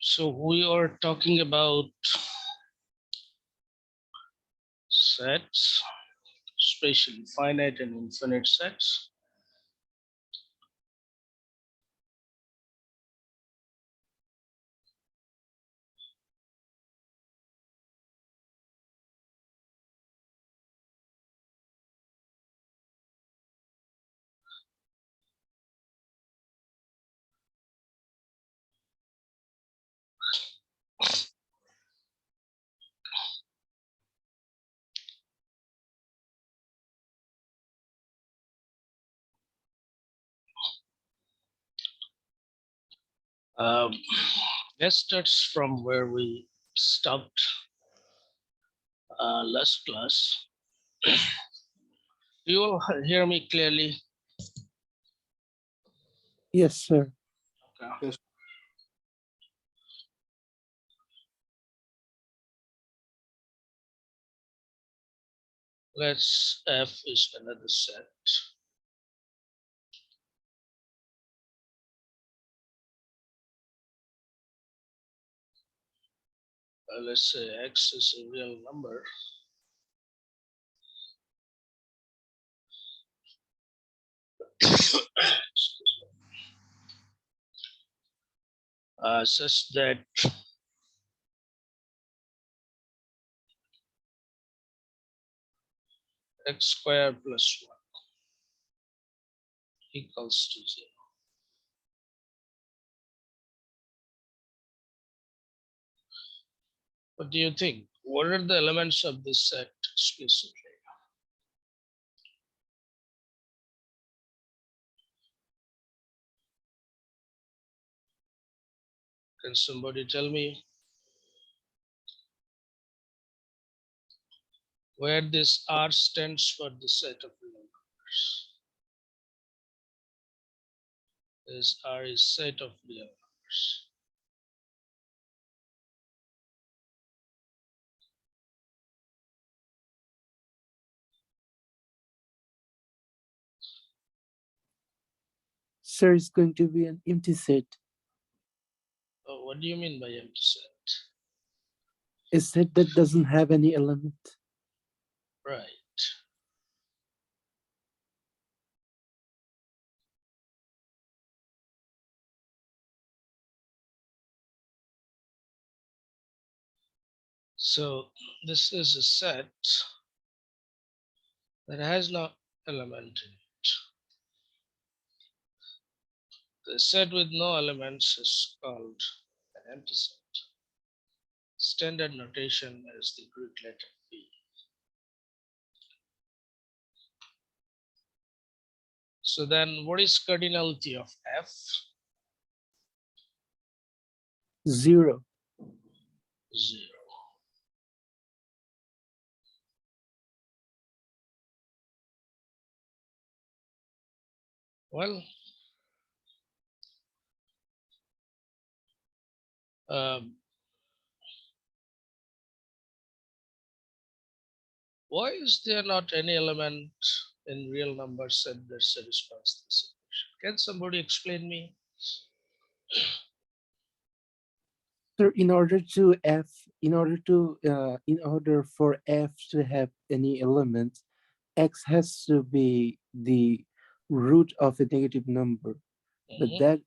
So we are talking about sets, especially finite and infinite sets. Um, let's start from where we stopped last class. You all hear me clearly? Yes, sir. Okay. Yes. Let's F is another set. Let's say X is a real number. Such that x squared plus 1 equals to 0. What do you think? What are the elements of this set explicitly? Can somebody tell me where this R stands for the set of real numbers? This R is set of real numbers. Sir, it's going to be an empty set. Oh, what do you mean by empty set? A set that doesn't have any element. Right. So this is a set that has no element in it. The set with no elements is called an empty set. Standard notation is the Greek letter P. So then what is cardinality of F? 0. 0. Well, why is there not any element in real number set that satisfies this equation? Can somebody explain me? So in order for F to have any element, X has to be the root of a negative number. But that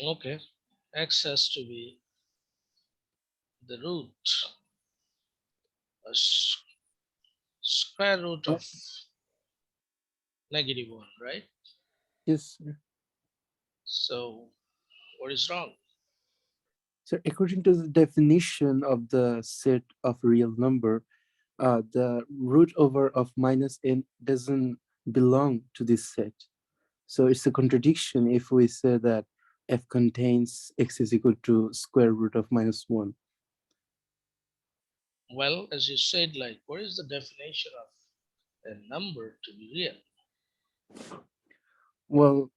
Okay, X has to be the root, a square root of -1, right? is sir. So what is wrong? So according to the definition of the set of real number, the root over of -n doesn't belong to this set. So it's a contradiction if we say that F contains X is equal to square root of -1. Well, as you said, like, what is the definition of a number to be real? Well,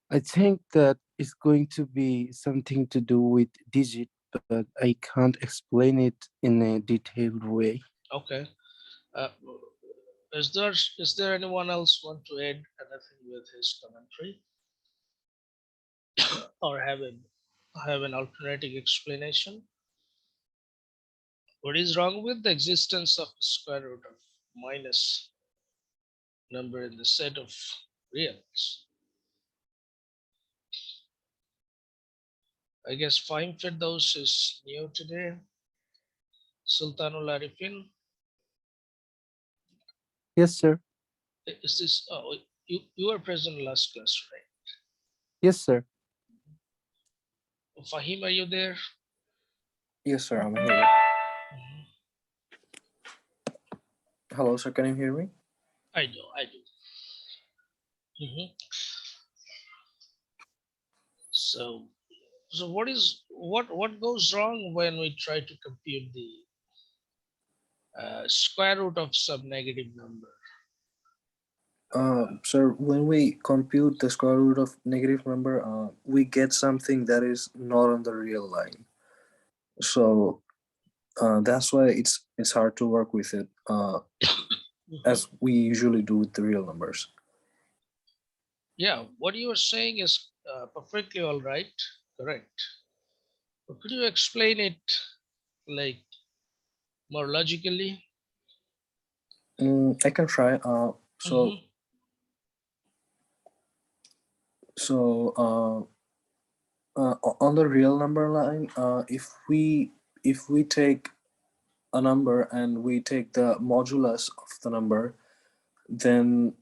I think that it's going to be something to do with digit, but I can't explain it in a detailed way. Okay. Uh, is there anyone else want to add anything with his commentary? or have an alternative explanation. What is wrong with the existence of the square root of minus number in the set of reals? I guess Fahim Firdaus is new today. Sultanul Arifin, Yes, sir. is this? Oh, you were present last class, right? Yes, sir. Fahim, are you there? Yes, sir, I'm here. Mhm. Hello, sir, can you hear me? I do, I do. Mhm. So, so what goes wrong when we try to compute the square root of some negative number? Sir, when we compute the square root of negative number, we get something that is not on the real line. So that's why it's hard to work with it, Mhm. as we usually do with the real numbers. Yeah, what you are saying is perfectly all right, correct. But could you explain it like more logically? I can try. So Hmm. so on the real number line, if we take a number and we take the modulus of the number, then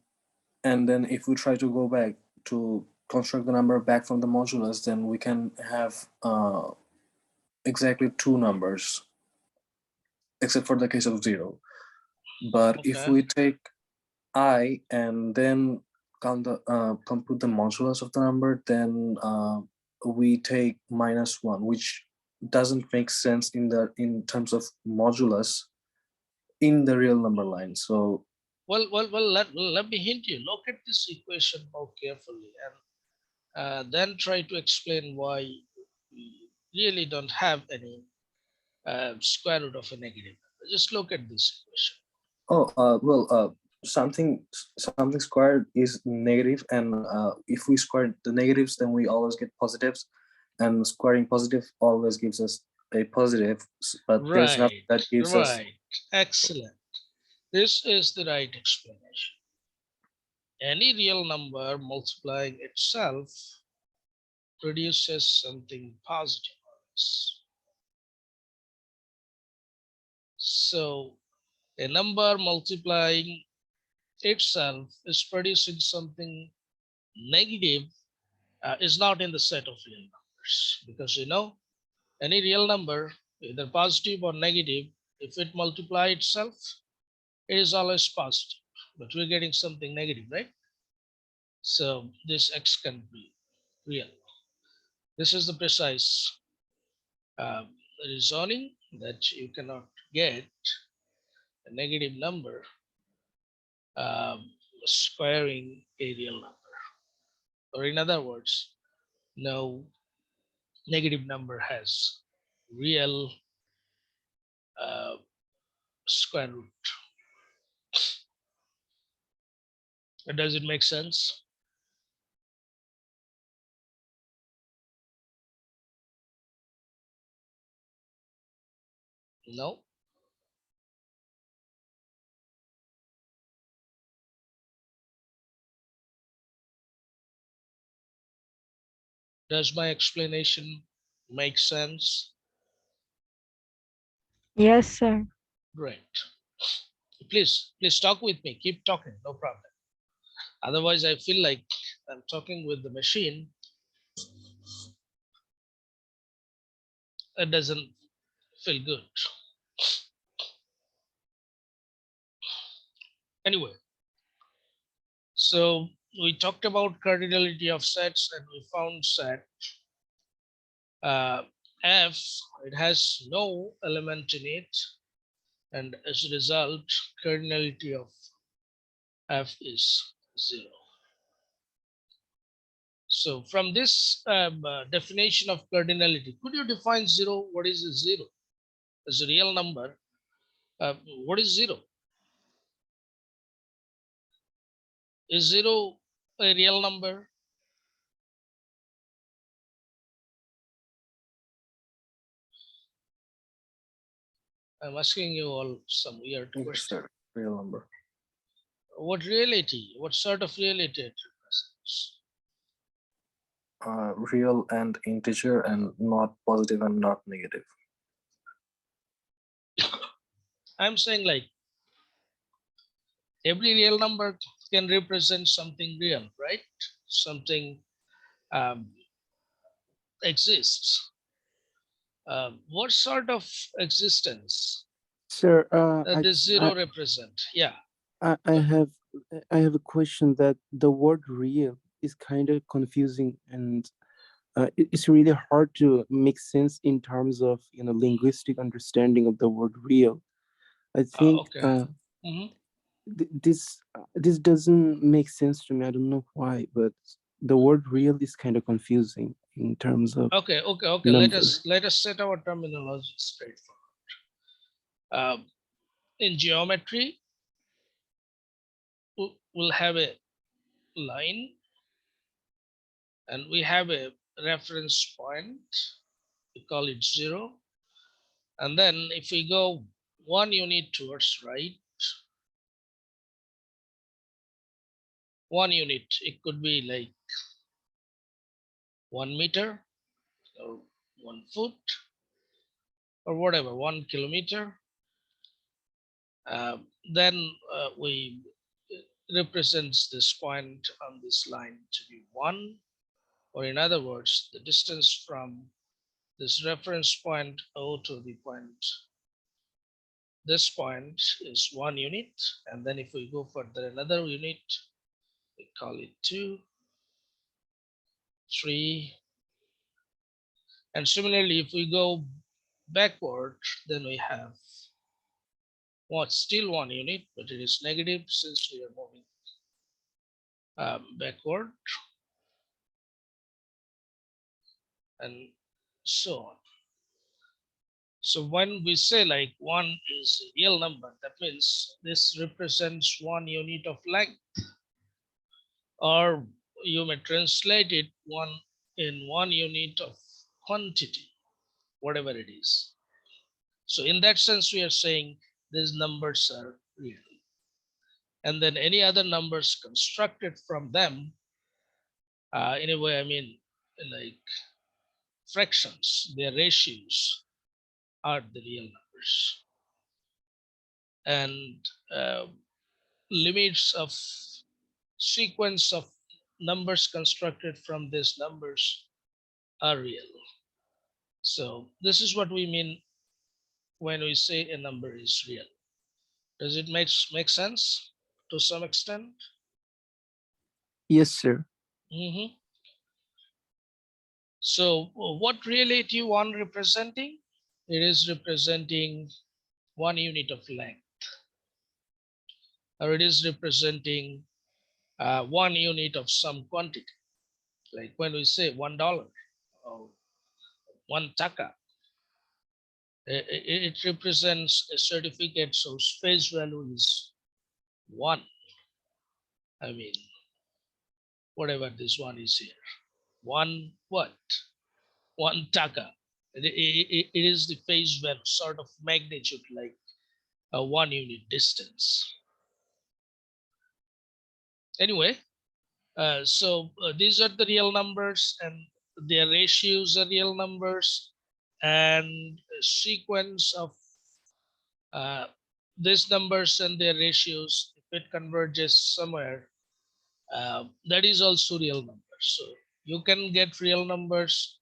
and then if we try to go back to construct the number back from the modulus, then we can have exactly two numbers, except for the case of zero. But if Okay. we take I and then compute the modulus of the number, then we take -1, which doesn't make sense in terms of modulus in the real number line. So Well. Let me hint you. Look at this equation more carefully, and then try to explain why we really don't have any square root of a negative number. Just look at this equation. oh, something squared is negative, and if we square the negatives, then we always get positives, and squaring positive always gives us a positive. But there's nothing Right, that gives us. right. Excellent. This is the right explanation. Any real number multiplying itself produces something positive. So a number multiplying itself is producing something negative, is not in the set of real numbers, because any real number, either positive or negative, if it multiply itself, it is always positive, but we're getting something negative, right? So this x can be real. This is the precise reasoning, that you cannot get a negative number um, squaring a real number, or in other words, no negative number has real uh, square root. Does it make sense? No. Does my explanation make sense? Yes, sir. Great. Please talk with me. Keep talking. No problem. Otherwise, I feel like I'm talking with the machine. It doesn't feel good. Anyway, so we talked about cardinality of sets, and we found set uh, F, it has no element in it, and as a result, cardinality of F is 0. So from this definition of cardinality, could you define 0? What is a 0? As a real number, what is 0? Is 0 a real number? I'm asking you all some weird Yes, question. sir. Real number. What reality? What sort of reality it represents? Real and integer, and not positive and not negative. I'm saying like every real number can represent something real, right? Something um, exists. What sort of existence Sir, this zero represent? Yeah. I have a question that the word real is kind of confusing, and it's really hard to make sense in terms of linguistic understanding of the word real. I think Okay. Hmm. this doesn't make sense to me. I don't know why, but the word real is kind of confusing in terms of Okay. Okay. Okay. number. Let us set our terminology straight. In geometry, we'll have a line, and we have a reference point. We call it zero. And then if we go 1 unit towards right, 1 unit, it could be like 1 meter or 1 foot or whatever, 1 kilometer. Then we represents this point on this line to be 1, or in other words, the distance from this reference point O to the point, this point is 1 unit. And then if we go further another unit, we call it 2, 3. And similarly, if we go backward, then we have what, still 1 unit, but it is negative since we are moving backward, and so on. So when we say like 1 is a real number, that means this represents 1 unit of length, or you may translate it 1 unit of quantity, whatever it is. So in that sense, we are saying these numbers are real. And then any other numbers constructed from them, in a way, I mean, like fractions, their ratios are the real numbers. And uh, limits of sequence of numbers constructed from these numbers are real. So this is what we mean when we say a number is real. Does it make sense to some extent? Yes, sir. Mhm. So what reality one representing? It is representing 1 unit of length, or it is representing 1 unit of some quantity. Like when we say $1 or 1 taka, it represents a certificate, so space value is 1. I mean, whatever this one is here. One what? 1 taka. It is the phase value, sort of magnitude, like a 1 unit distance. Anyway, so these are the real numbers, and their ratios are real numbers, and a sequence of uh, these numbers and their ratios, if it converges somewhere, that is also real numbers. So you can get real numbers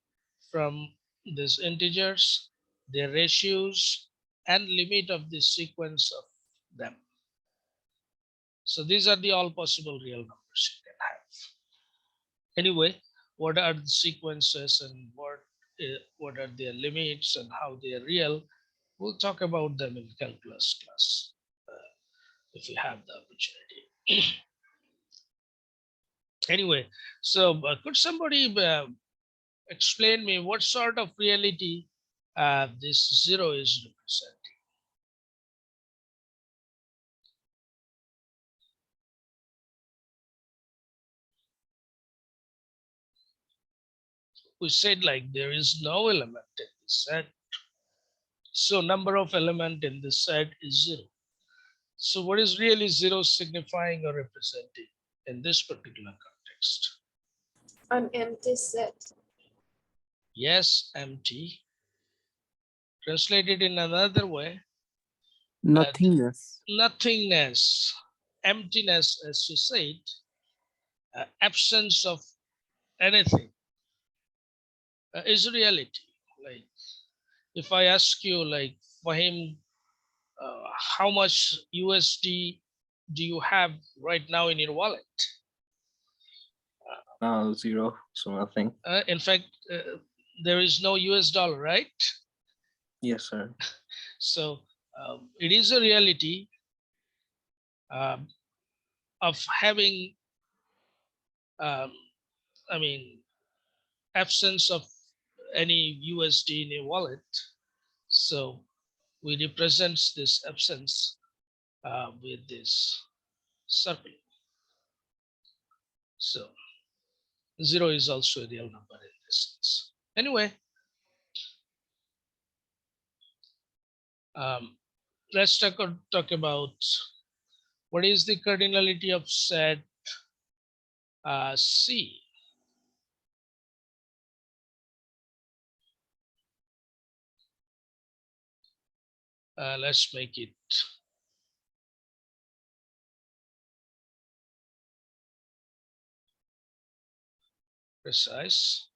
from these integers, their ratios, and limit of the sequence of them. So these are the all possible real numbers you can have. Anyway, what are the sequences, and what are their limits and how they are real? We'll talk about them in calculus class if we have the opportunity. Anyway, so could somebody explain me what sort of reality this zero is representing? We said like there is no element in this set. So number of element in this set is 0. So what is really 0 signifying or representing in this particular context? An empty set. Yes, empty. Translated in another way, Nothingness. nothingness, emptiness, as you said, absence of anything is reality. Like if I ask you, like Fahim, how much USD do you have right now in your wallet? Zero, so nothing. In fact, there is no US dollar, right? Yes, sir. So it is a reality um, of having, um, I mean, absence of any USD in your wallet. So we represents this absence with this circle. So 0 is also a real number in this sense. Anyway, let's talk about what is the cardinality of set C. Let's make it precise.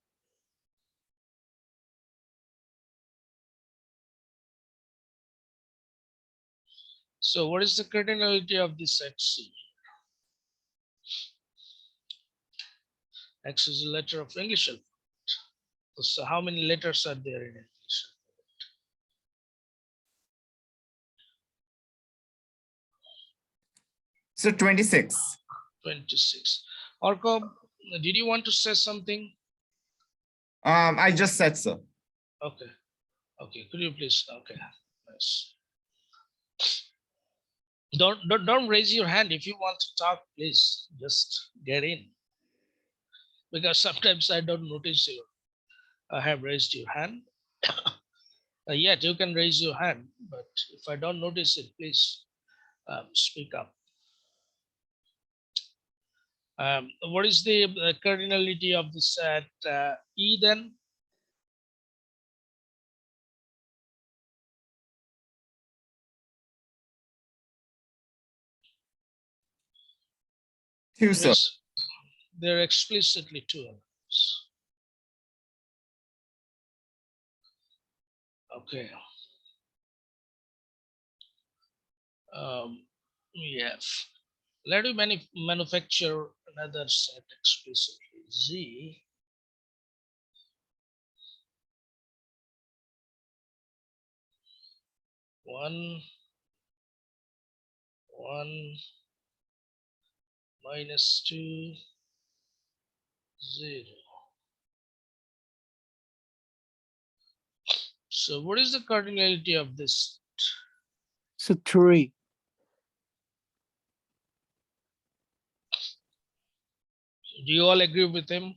So what is the cardinality of the set C? X is a letter of English alphabet. So how many letters are there in English? So 26. 26. Orko, did you want to say something? I just said so. Okay. Okay. Could you please? Okay. Nice. Don't raise your hand if you want to talk. Please just get in, because sometimes I don't notice you. I have raised your hand. Yet you can raise your hand, but if I don't notice it, please speak up. What is the cardinality of the set E then? Two, sir. There are explicitly two elements. Okay. Yes. Let me manufacture another set explicitly. Z one minus 2 0. So what is the cardinality of this? So 3. Do you all agree with him?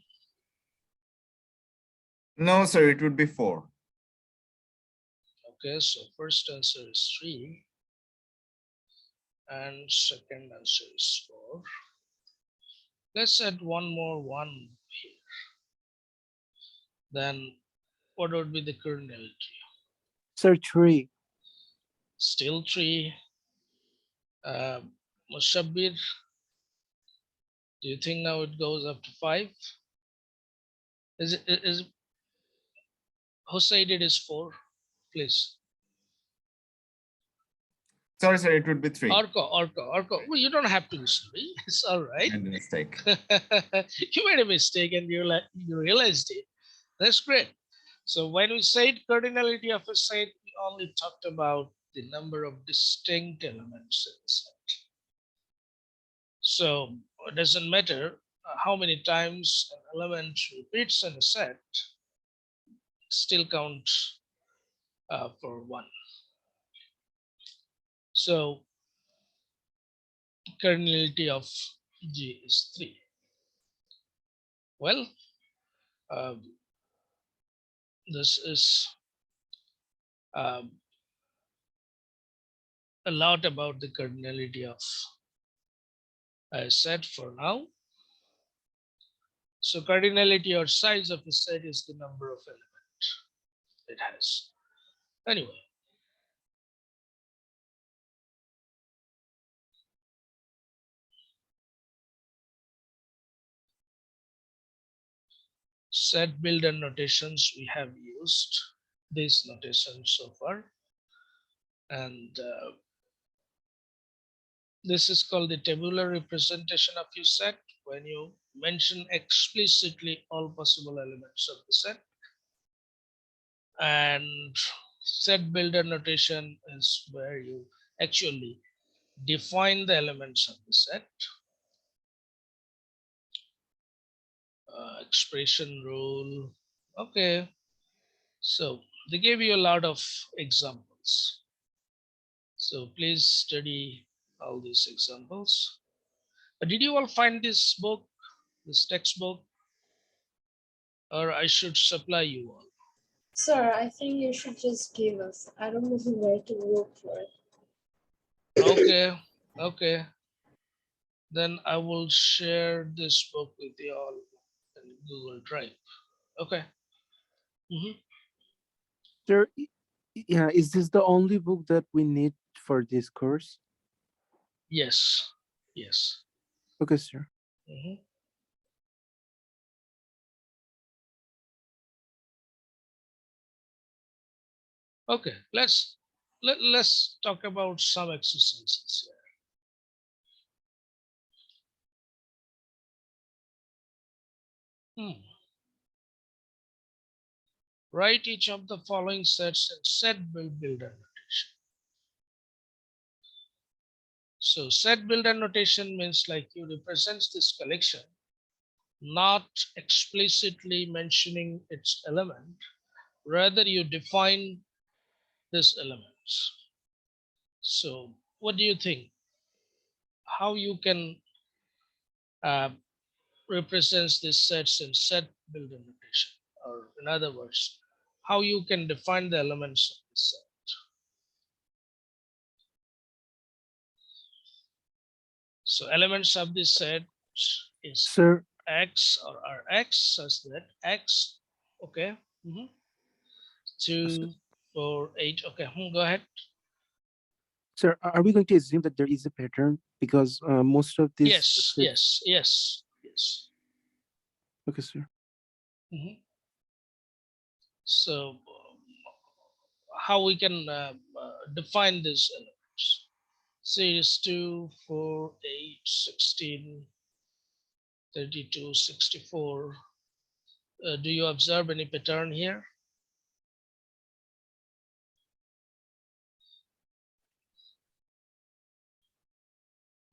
No, sir, it would be 4. Okay, so first answer is 3 and second answer is 4. Let's add one more 1 here. Then what would be the cardinality? So 3. Still 3. Mushabbir, do you think now it goes up to 5? Is who said it is 4? Please. Sorry, sir, it would be 3. Orko. Well, you don't have to be sorry. It's all right. And mistake. You made a mistake and you realized it. That's great. So when we said cardinality of a set, we only talked about the number of distinct elements in the set. So it doesn't matter how many times an element repeats in a set, still counts for 1. So cardinality of G is 3. Well, this is a lot about the cardinality of a set for now. So cardinality or size of a set is the number of elements it has. Anyway, set builder notations, we have used this notation so far, and this is called the tabular representation of your set, when you mention explicitly all possible elements of the set. And set builder notation is where you actually define the elements of the set. Expression rule. Okay, so they gave you a lot of examples. So please study all these examples. Did you all find this book, this textbook, or I should supply you all? Sir, I think you should just give us. I don't know where to look for it. Okay, okay. Then I will share this book with you all in Google Drive. Okay. Sir, yeah, is this the only book that we need for this course? Yes. Yes. Okay, sir. Okay. Let's talk about some exercises here. Write each of the following sets in set builder notation. So set builder notation means like you represents this collection, not explicitly mentioning its element, rather you define these elements. So what do you think? How you can represents these sets in set builder notation, or in other words, how you can define the elements of the set? So elements of this set is Sir, X or Rx, such that X, okay, 2, 4, 8, okay, go ahead. sir, are we going to assume that there is a pattern? Because most of these Yes, sets... yes. Okay, sir. So how we can define these elements? Series 2, 4, 8, 16, 32, 64. Do you observe any pattern here?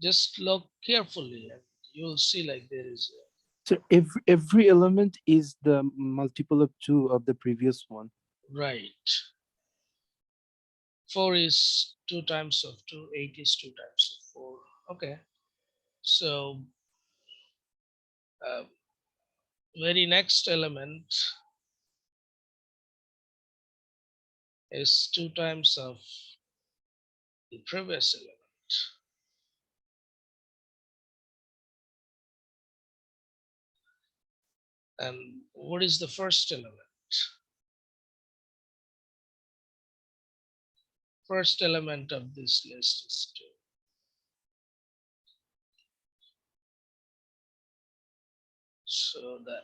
Just look carefully and you'll see like there is So every element is the multiple of 2 of the previous one. right. 4 is 2 times of 2, 8 is 2 times of 4. Okay. So very next element is 2 times of the previous element. And what is the first element? First element of this list is 2. So the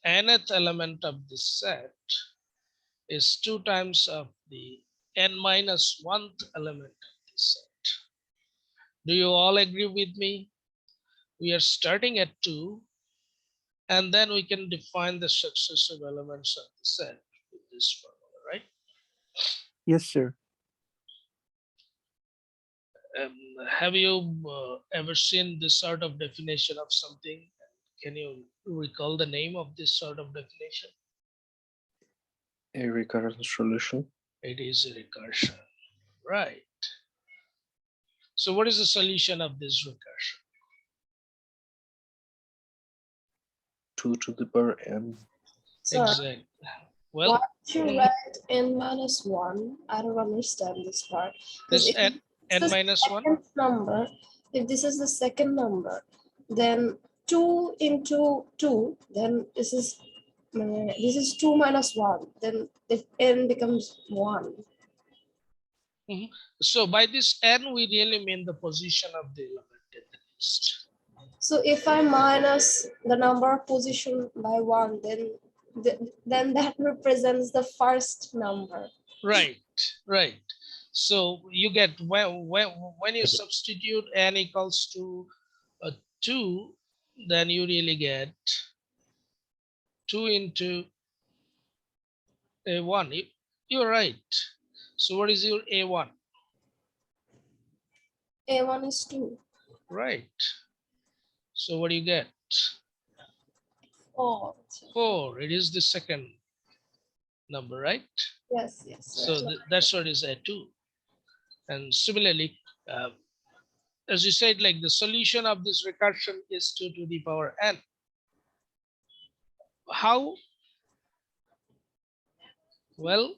nth element of this set is 2 times of the n minus 1th element of this set. Do you all agree with me? We are starting at 2, and then we can define the successive elements of the set with this formula, right? Yes, sir. Have you ever seen this sort of definition of something? Can you recall the name of this sort of definition? A recurrent solution. It is a recursion, right? So what is the solution of this recursion? 2 to the power n. Sir, Exactly. Well, why don't you write n minus 1? I don't understand this part. this Because n the minus 1. second number, if this is the second number, then 2 into 2, then this is 2 minus 1, then the n becomes 1. Mhm. So by this n, we really mean the position of the element in the list. So if I minus the number of position by 1, then that represents the first number. Right, right. So you get when you substitute n equals to 2, then you really get 2 into a1. You're right. So what is your a1? A1 is 2. Right. So what do you get? 4. 4. It is the second number, right? Yes, yes. So that's what is a2. And similarly, as you said, like the solution of this recursion is 2 to the power n. How? Well,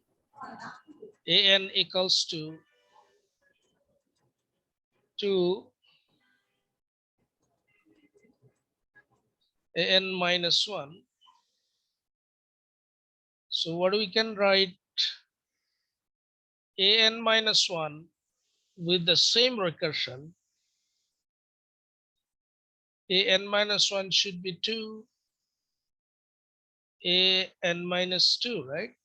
an equals to 2 an minus 1. So what we can write an minus 1 with the same recursion. An minus 1 should be 2 an minus 2, right?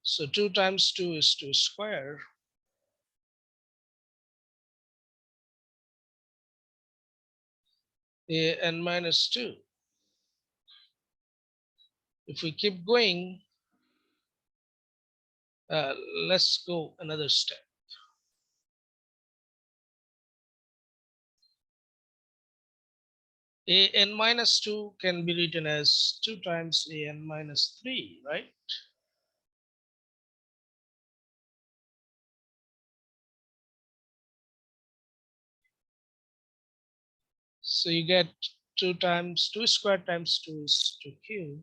So 2 times 2 is 2 square. An minus 2. If we keep going, let's go another step. An minus 2 can be written as 2 times an minus 3, right? So you get 2 times 2 squared times 2 is 2 cubed.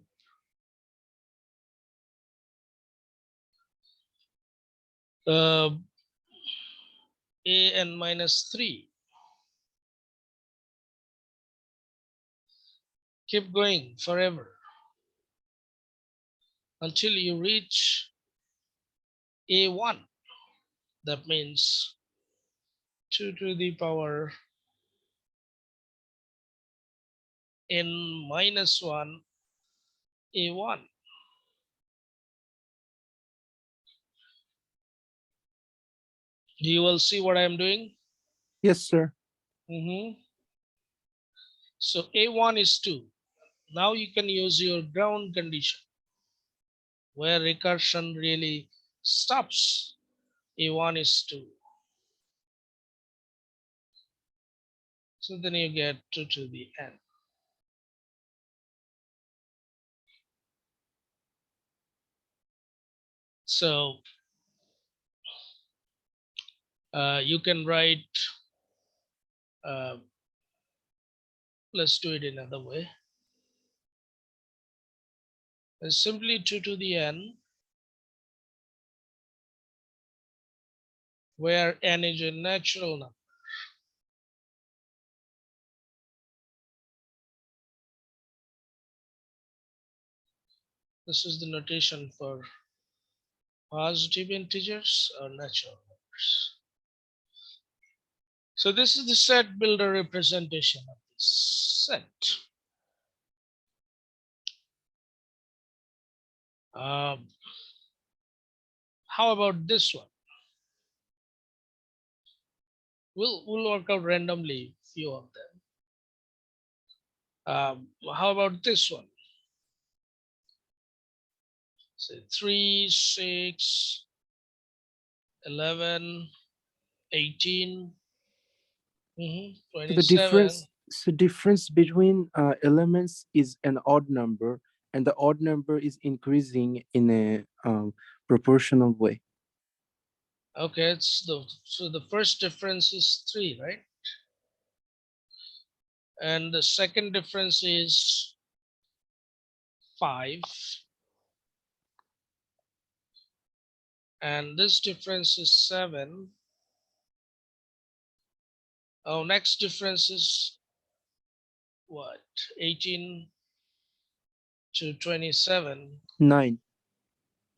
An minus 3. Keep going forever until you reach a1. That means 2 to the power n minus 1 a1. Do you all see what I'm doing? Yes, sir. So a1 is 2. Now you can use your ground condition where recursion really stops. A1 is 2. So then you get 2 to the n. So you can write, let's do it another way. It's simply 2 to the n, where n is a natural number. This is the notation for positive integers or natural numbers. So this is the set builder representation of this set. How about this one? We'll work out randomly few of them. How about this one? Say 3, 6, 11, 18, So the 27. difference between elements is an odd number, and the odd number is increasing in a proportional way. Okay, so the first difference is 3, right? And the second difference is 5, and this difference is 7. Oh, next difference is what? 18 to 27. 9.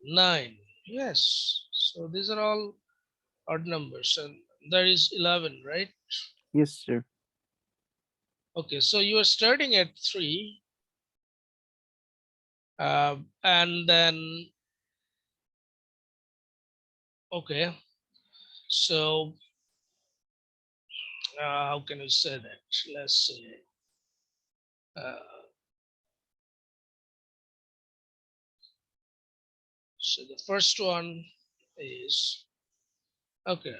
9. Yes. So these are all odd numbers, and there is 11, right? Yes, sir. Okay, so you are starting at 3, and then, okay, so how can we say that? Let's say, so the first one is, okay,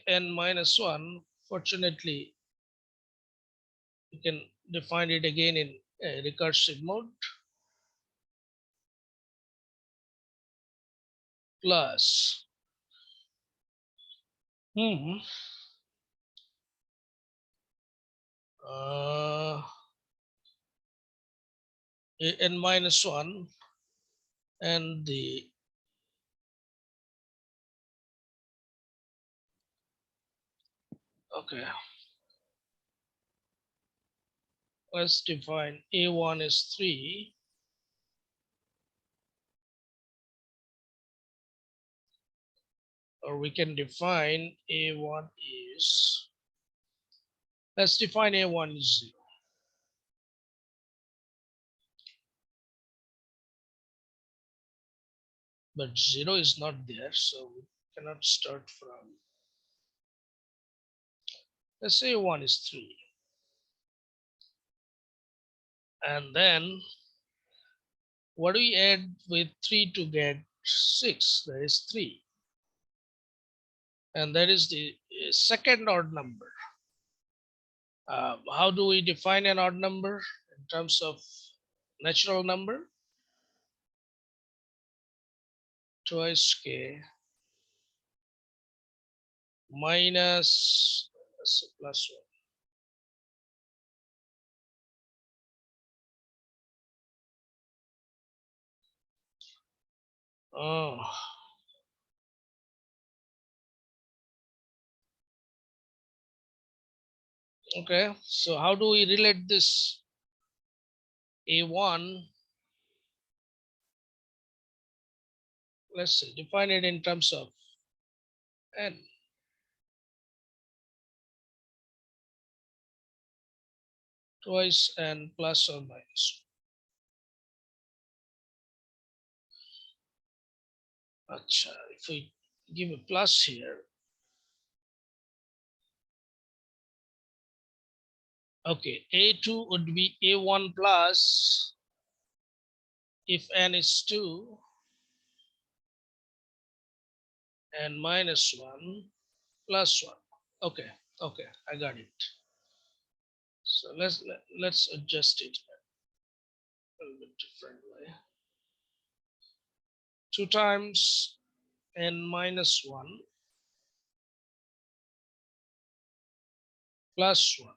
an minus 1. Fortunately, you can define it again in recursive mode, plus uh, an minus 1, and the, okay, let's define a1 is 3, or we can define a1 is, let's define a1 is 0. But 0 is not there, so we cannot start from, let's say 1 is 3. And then what do we add with 3 to get 6? That is 3. And that is the second odd number. How do we define an odd number in terms of natural number? Twice k minus, let's say, plus 1. Oh, okay. So how do we relate this a1? Let's say define it in terms of n. Twice n plus or minus. Acha, if we give a plus here, okay, a2 would be a1 plus if n is 2, and minus 1 plus 1. Okay, okay, I got it. So let's adjust it a little bit differently. 2 times n minus 1 plus 1.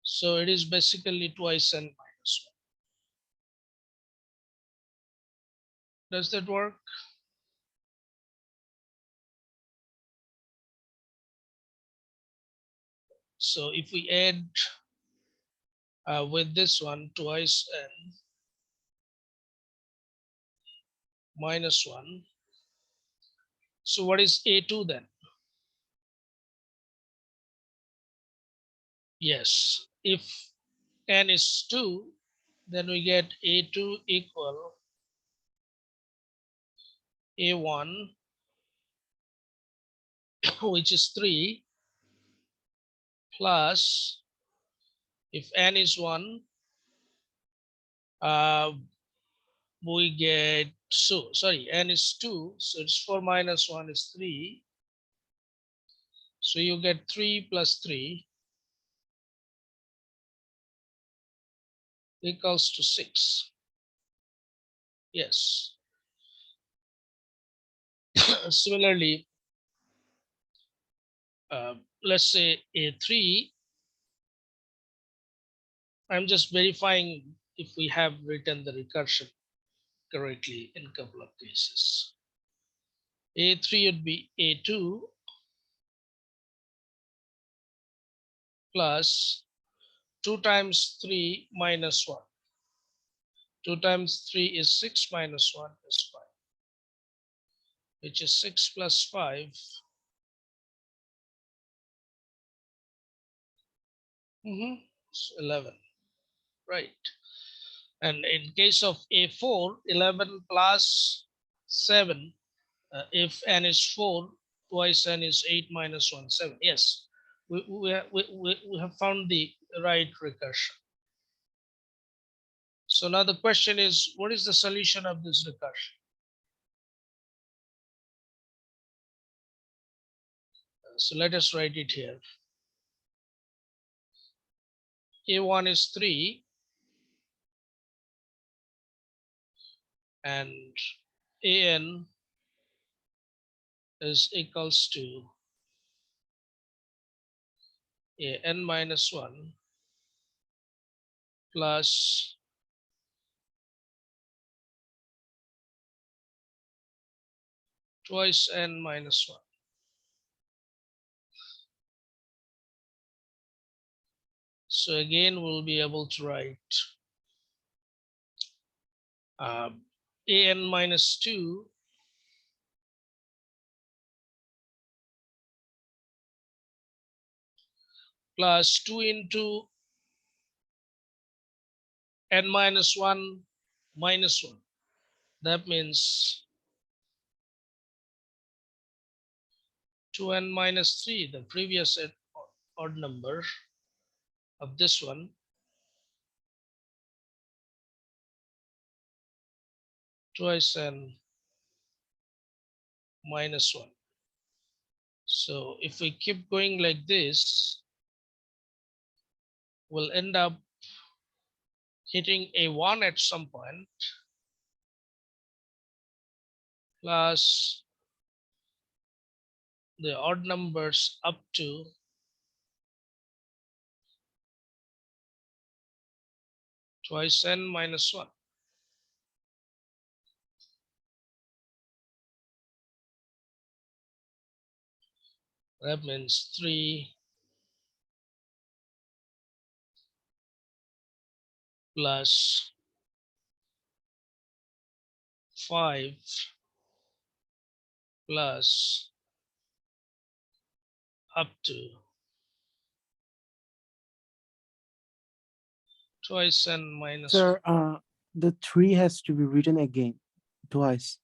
So it is basically twice n minus 1. Does that work? So if we add with this one twice n minus 1, so what is a2 then? Yes, if n is 2, then we get a2 equal a1, which is 3, plus if n is 1, we get, so sorry, n is 2, so it's 4 minus 1 is 3. So you get 3 plus 3 equals to 6. Yes. Similarly, let's say A3. I'm just verifying if we have written the recursion correctly in a couple of cases. A3 would be A2 plus 2 times 3 minus 1. 2 times 3 is 6 minus 1 is 5, which is 6 plus 5. It's 11, right? And in case of A4, 11 plus 7, if n is 4, twice n is 8 minus 1, 7. Yes, we have found the right recursion. So now the question is, what is the solution of this recursion? So let us write it here. A1 is 3 and an is equals to an minus 1 plus twice n minus 1. So again, we'll be able to write an minus 2 plus 2 into n minus 1 minus 1. That means 2n minus 3, the previous odd number of this one, twice n minus 1. So if we keep going like this, we'll end up hitting a 1 at some point plus the odd numbers up to twice n minus 1. That means 3 plus 5 plus up to twice n minus 1. Sir, the 3 has to be written again twice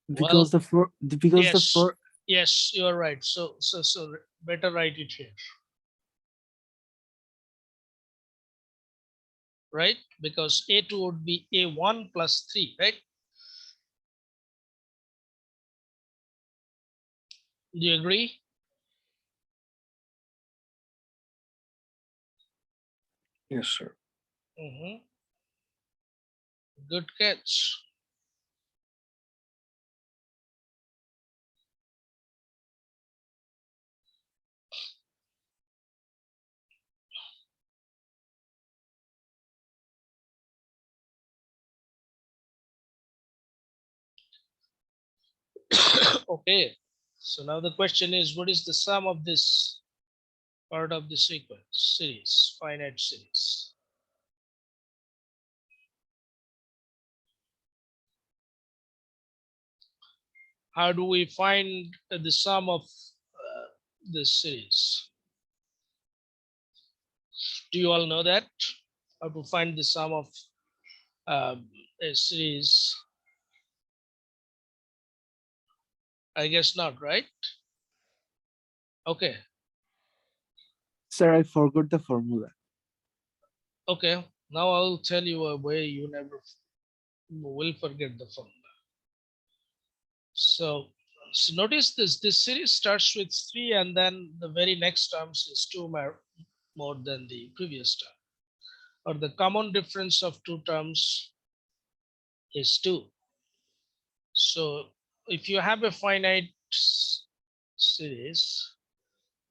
Well, because the 4 because the yes, 4 yes, you're right. So better write it here, right? Because A2 would be A1 plus 3, right? Do you agree? Yes, sir. Good catch. Okay. So now the question is, what is the sum of this part of the sequence series, finite series? How do we find the sum of this series? Do you all know that? How to find the sum of a series? I guess not, right? Okay. Sir, I forgot the formula. Okay. Now I'll tell you a way you never will forget the formula. So notice this series starts with 3 and then the very next terms is 2 more than the previous term, or the common difference of two terms is 2. So if you have a finite series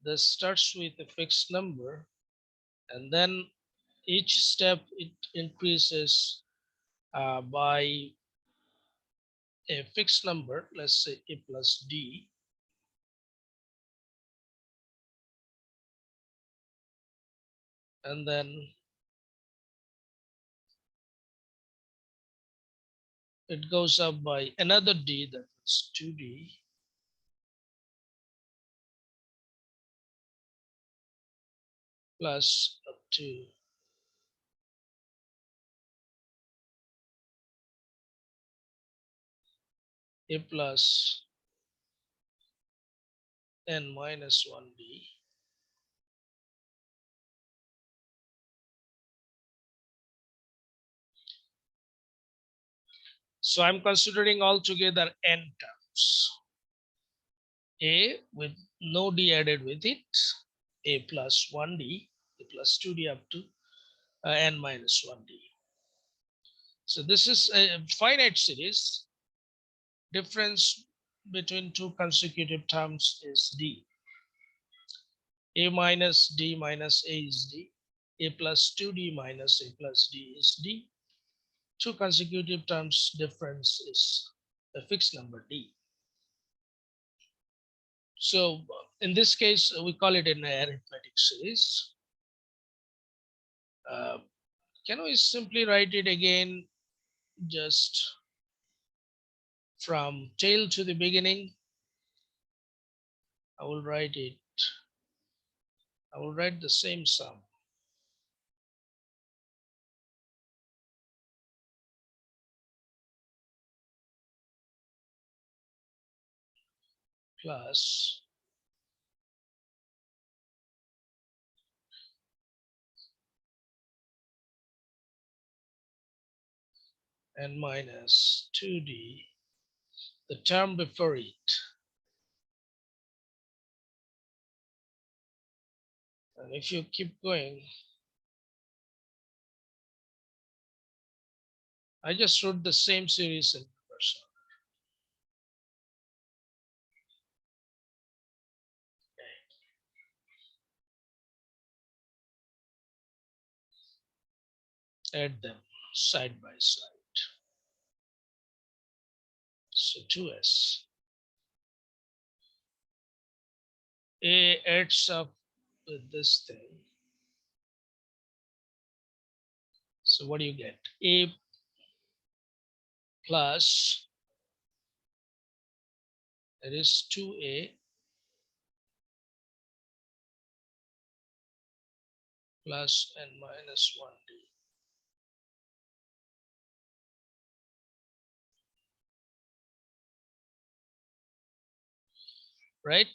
that starts with a fixed number, and then each step it increases by a fixed number, let's say a plus d, and then it goes up by another d, that is 2d, plus up to a plus n minus 1d. So I'm considering altogether n terms. A with no d added with it, a plus 1d, a plus 2d up to n minus 1d. So this is a finite series. Difference between two consecutive terms is d. A minus d minus a is d. A plus 2d minus a plus d is d. Two consecutive terms difference is a fixed number d. So in this case, we call it an arithmetic series. Can we simply write it again, just from tail to the beginning? I will write it. I will write the same sum plus n minus 2d, the term before it. And if you keep going, I just wrote the same series in reverse. Add them side by side. So 2s. A adds up with this thing. So what do you get? A plus, that is 2a plus n minus 1d. Right?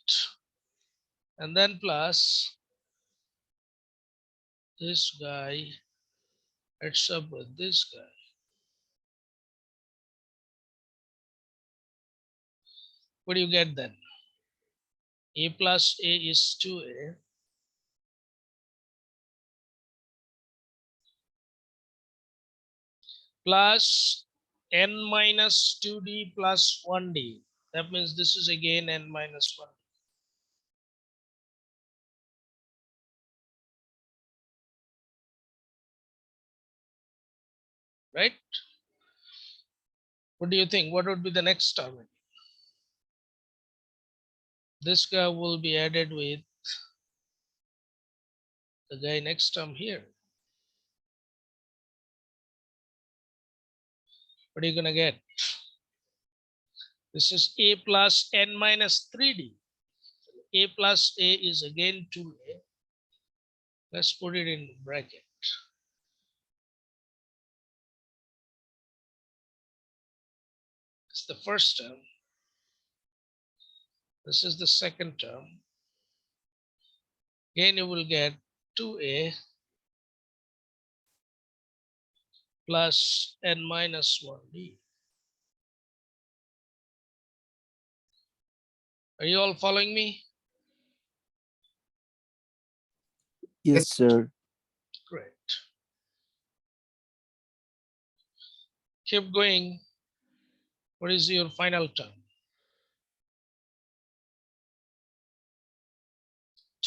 And then plus this guy adds up with this guy. What do you get then? A plus a is 2a plus n minus 2d plus 1d. That means this is again n minus 1. Right? What do you think? What would be the next term? This guy will be added with the guy next term here. What are you going to get? This is a plus n minus 3d. A plus a is again 2a. Let's put it in bracket. It's the first term. This is the second term. Again, you will get 2a plus n minus 1d. Are you all following me? Yes, sir. Great. Keep going. What is your final term?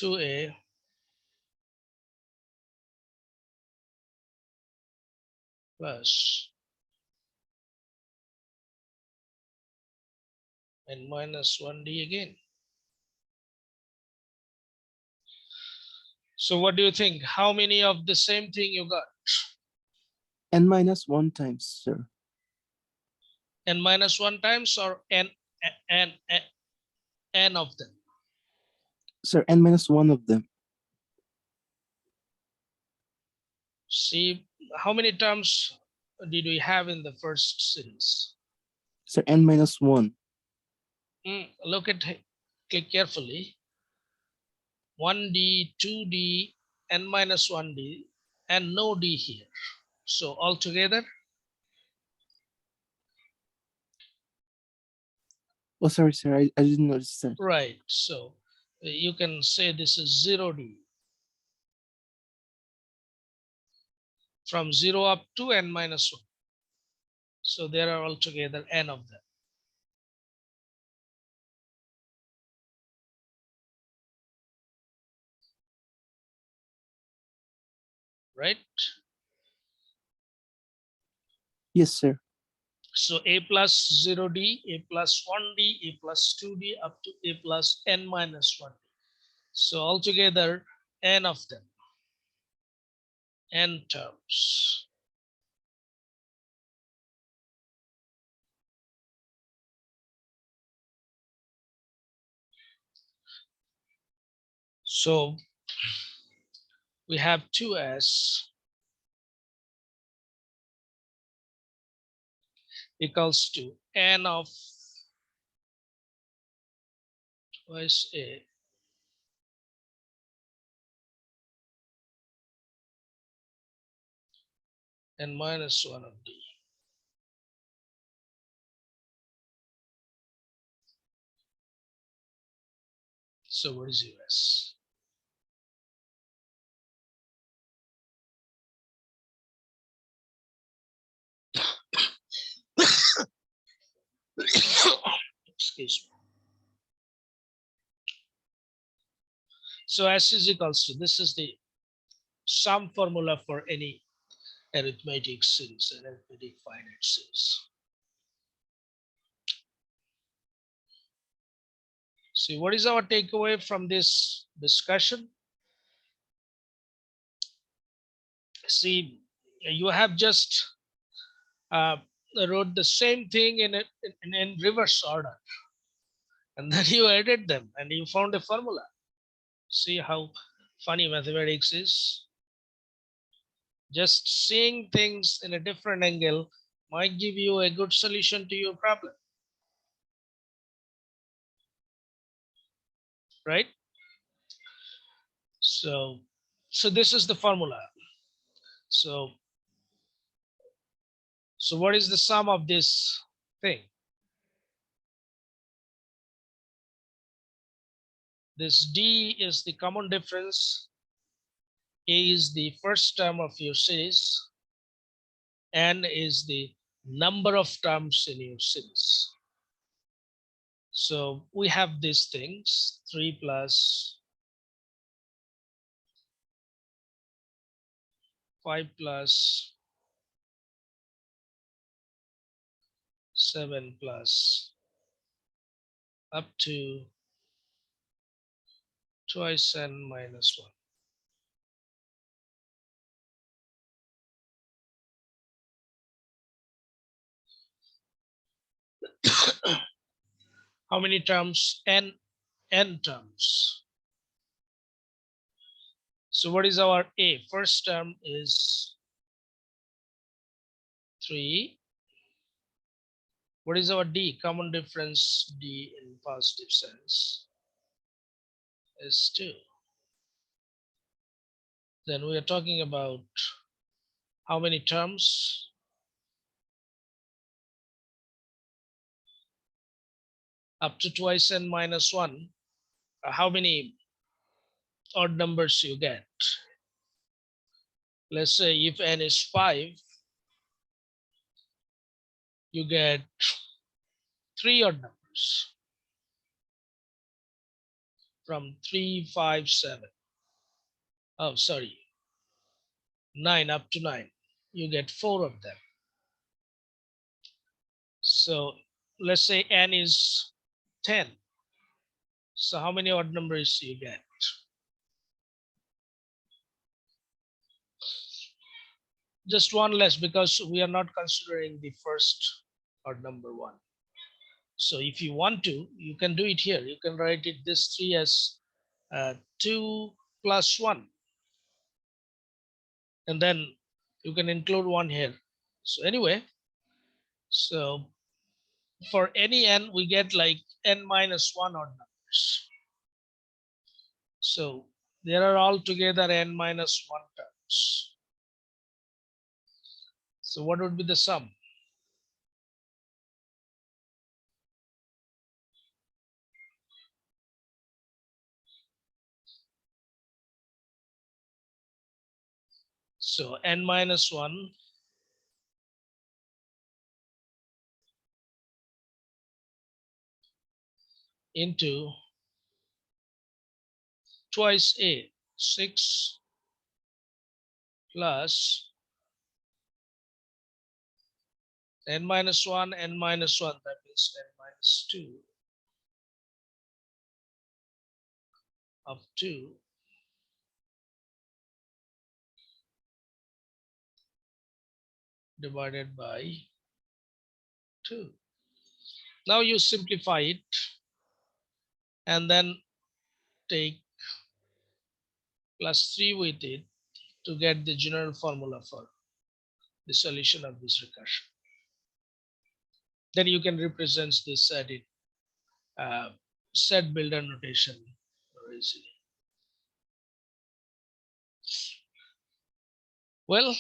2a plus and minus 1d again. So what do you think? How many of the same thing you got? N minus 1 times, sir. N minus 1 times or n of them? Sir, N minus 1 of them. See, how many terms did we have in the first series? Sir, N minus 1. Look at, click carefully. 1d, 2d, n minus 1d, and no d here. So altogether, Oh, sorry, sir. I didn't notice that. right. So you can say this is 0d. From 0 up to n minus 1. So there are altogether n of them. Right? Yes, sir. So a plus 0d, a plus 1d, a plus 2d, up to a plus n minus 1d. So altogether n of them, n terms. So we have 2s equals to n of twice a n minus 1 of d. So what is US? Excuse me. So S is equals to, this is the sum formula for any arithmetic series, an arithmetic finite series. See, what is our takeaway from this discussion? See, you have just wrote the same thing in reverse order, and then you added them and you found a formula. See how funny mathematics is? Just seeing things in a different angle might give you a good solution to your problem, right? So this is the formula. So what is the sum of this thing? This d is the common difference, a is the first term of your series, n is the number of terms in your series. So we have these things, 3 plus 5 plus 7 plus up to twice n minus 1. How many terms? N terms. So what is our a? First term is 3. What is our d? Common difference d in positive sense is 2. Then we are talking about how many terms? Up to twice n minus 1. How many odd numbers you get? Let's say if n is 5, you get 3 odd numbers. from 3, 5, 7. Oh, sorry, 9 up to 9. You get 4 of them. So let's say n is 10. So how many odd numbers you get? Just one less, because we are not considering the first odd number 1. So if you want to, you can do it here. You can write it this 3 as 2 plus 1. And then you can include 1 here. So anyway, so for any n, we get like n minus 1 odd numbers. So there are altogether n minus 1 terms. So what would be the sum? So n minus 1 into twice a, 6 plus n minus 1, n minus 1, that means n minus 2 of 2 divided by 2. Now you simplify it and then take plus 3 with it to get the general formula for the solution of this recursion. Then you can represent this set in set builder notation very easily. Well,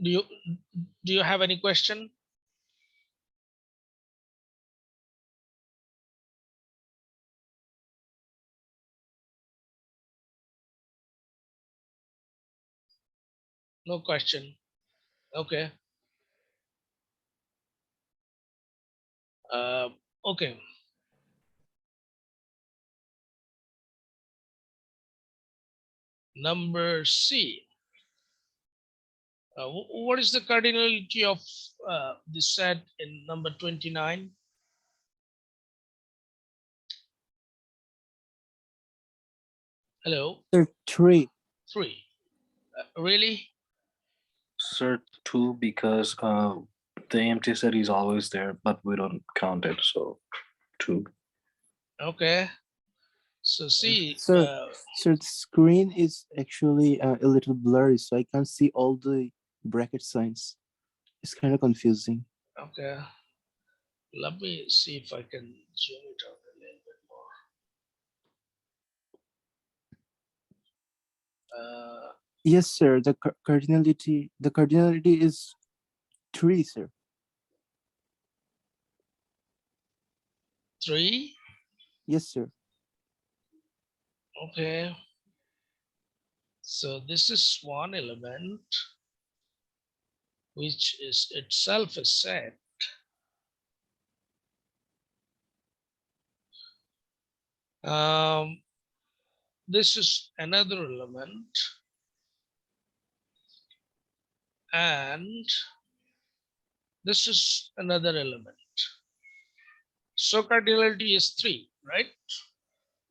do you have any question? No question. Okay. Uh, okay. Number C. What is the cardinality of the set in number 29? Hello? Sir, 3. 3. Really? Sir, 2, because the empty set is always there, but we don't count it, so 2. Okay. So see, Sir, the screen is actually a little blurry, so I can't see all the bracket signs. It's kind of confusing. okay. Let me see if I can zoom it out a little bit more. Yes, sir. The cardinality is 3, sir. 3. Yes, sir. Okay. So this is one element which is itself a set. This is another element, and this is another element. So cardinality is 3, right?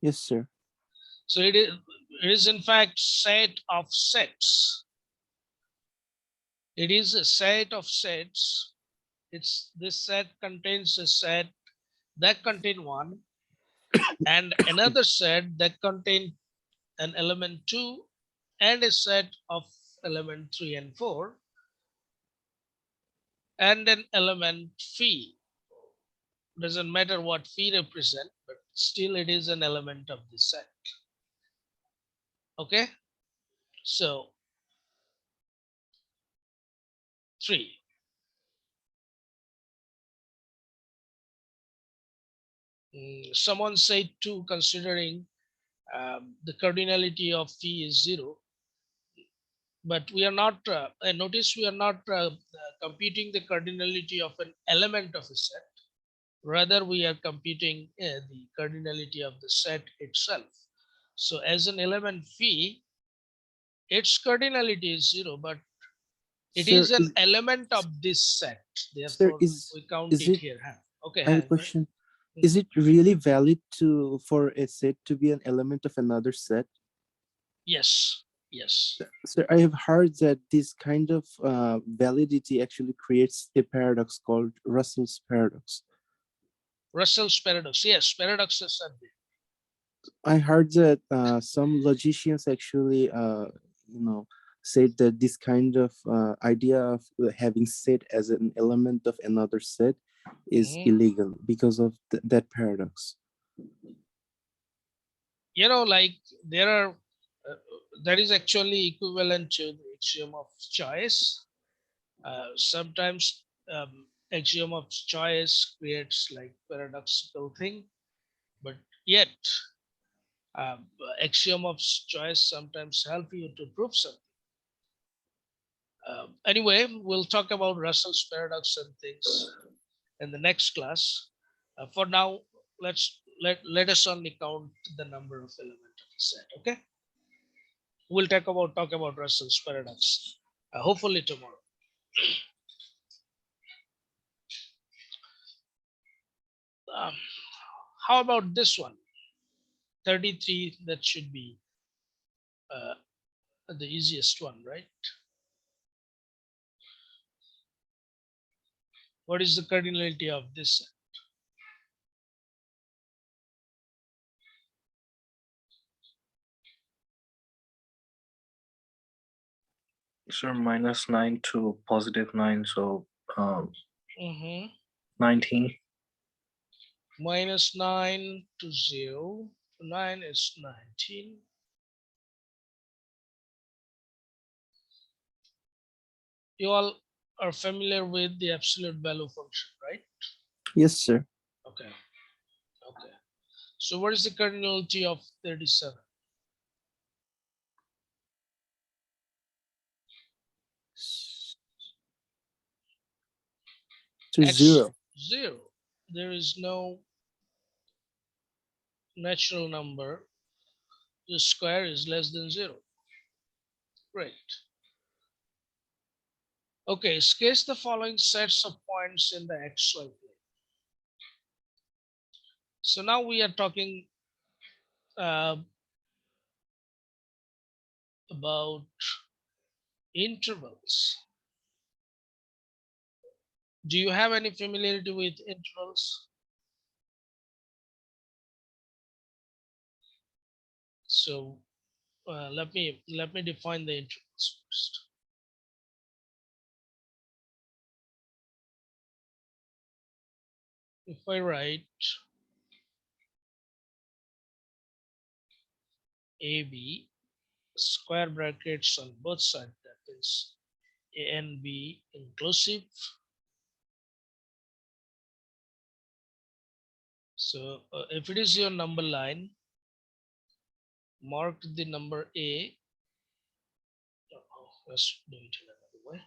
Yes, sir. So it is in fact set of sets. It is a set of sets. This set contains a set that contain 1 and another set that contain an element 2 and a set of element 3 and 4 and an element phi. Doesn't matter what phi represent, but still it is an element of the set. Okay, so 3. Someone said 2, considering the cardinality of phi is 0, but we are not, notice we are not computing the cardinality of an element of a set. Rather, we are computing the cardinality of the set itself. So as an element phi, its cardinality is 0, but it Sir, is an element of this set. sir, Therefore, we count is it it? here. Okay, I have a go ahead. question. Is it really valid to for a set to be an element of another set? Yes, yes. Sir, I have heard that this kind of validity actually creates a paradox called Russell's paradox. Russell's paradox. Yes, paradoxes are there. I heard that some logicians actually, said that this kind of idea of having set as an element of another set is Mhm. illegal because of that paradox. Like there are, that is actually equivalent to the axiom of choice. Sometimes axiom of choice creates like paradoxical thing, but yet um, axiom of choice sometimes help you to prove something. Anyway, we'll talk about Russell's paradox and things in the next class. For now, let us only count the number of elements of the set. Okay, we'll talk about Russell's paradox. Hopefully tomorrow. Um, how about this one? 33. That should be uh, the easiest one, right? What is the cardinality of this set? So -9 to +9, so Mhm. 19. -9 to 0 to 9 is 19. You all are familiar with the absolute value function, right? Yes, sir. Okay. Okay. So what is the cardinality of 37? To X 0. 0. There is no natural number. The square is less than 0. Great. Okay, sketch the following sets of points in the xy plane. So now we are talking uh, about intervals. Do you have any familiarity with intervals? So let me define the intervals first. If I write AB square brackets on both sides, that is A and B inclusive. So if it is your number line, mark the number A. Oh, let's do it in another way.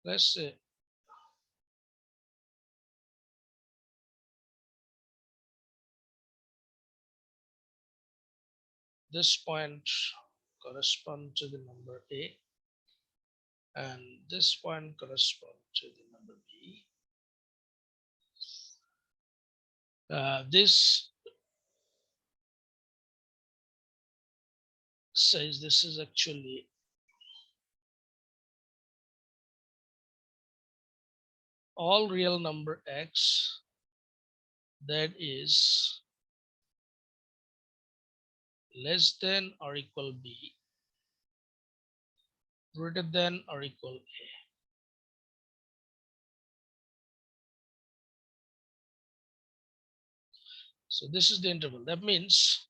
Let's say this point correspond to the number A and this point correspond to the number B. This says this is actually all real number x that is less than or equal b, greater than or equal a. So this is the interval. That means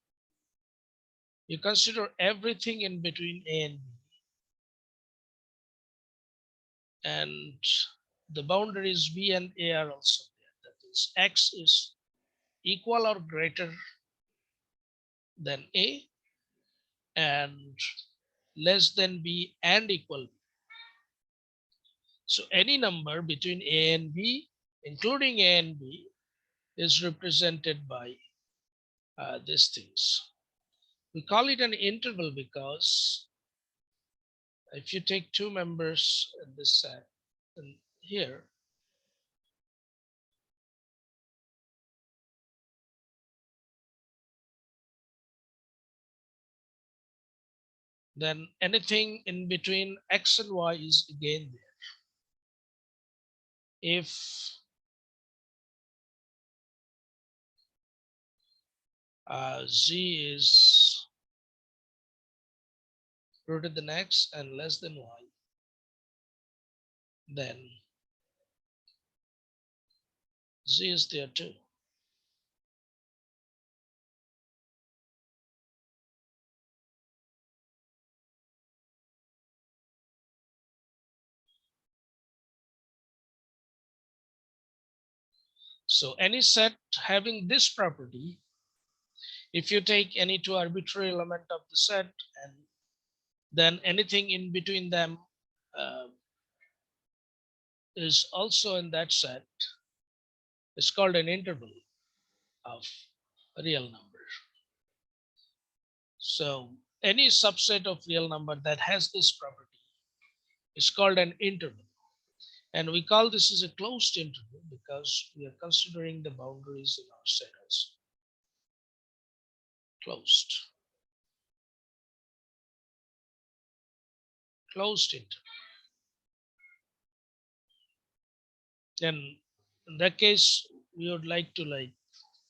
you consider everything in between a and b, and the boundaries b and a are also there. That is x is equal or greater than a and less than b and equal b. So any number between A and B, including A and B, is represented by these things. We call it an interval because if you take two members in this set and here, then anything in between X and Y is again there. If Z is greater than X and less than Y, then Z is there too. So any set having this property, if you take any two arbitrary element of the set and then anything in between them uh, is also in that set, is called an interval of a real number. So any subset of real number that has this property is called an interval. And we call this as a closed interval because we are considering the boundaries in our set as closed. Closed interval. Then in that case, we would like to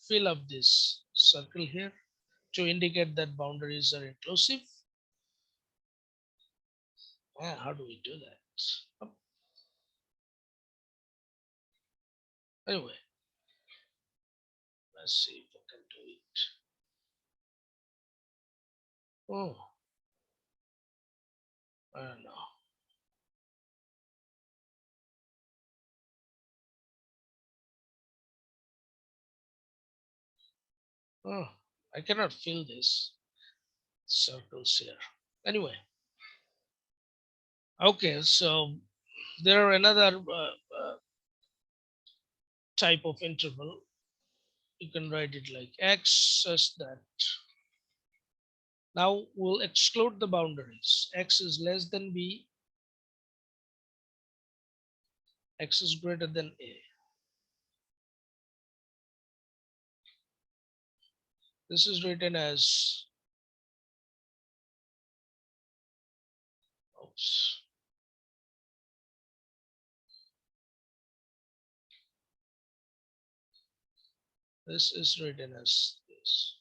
fill up this circle here to indicate that boundaries are inclusive. How do we do that? Anyway, let's see if I can do it. Oh, I don't know. Oh, I cannot fill this circles here. Anyway, okay, so there are another type of interval. You can write it like X such that. Now we'll exclude the boundaries. X is less than B. X is greater than A. This is written as, oops. This is written as this,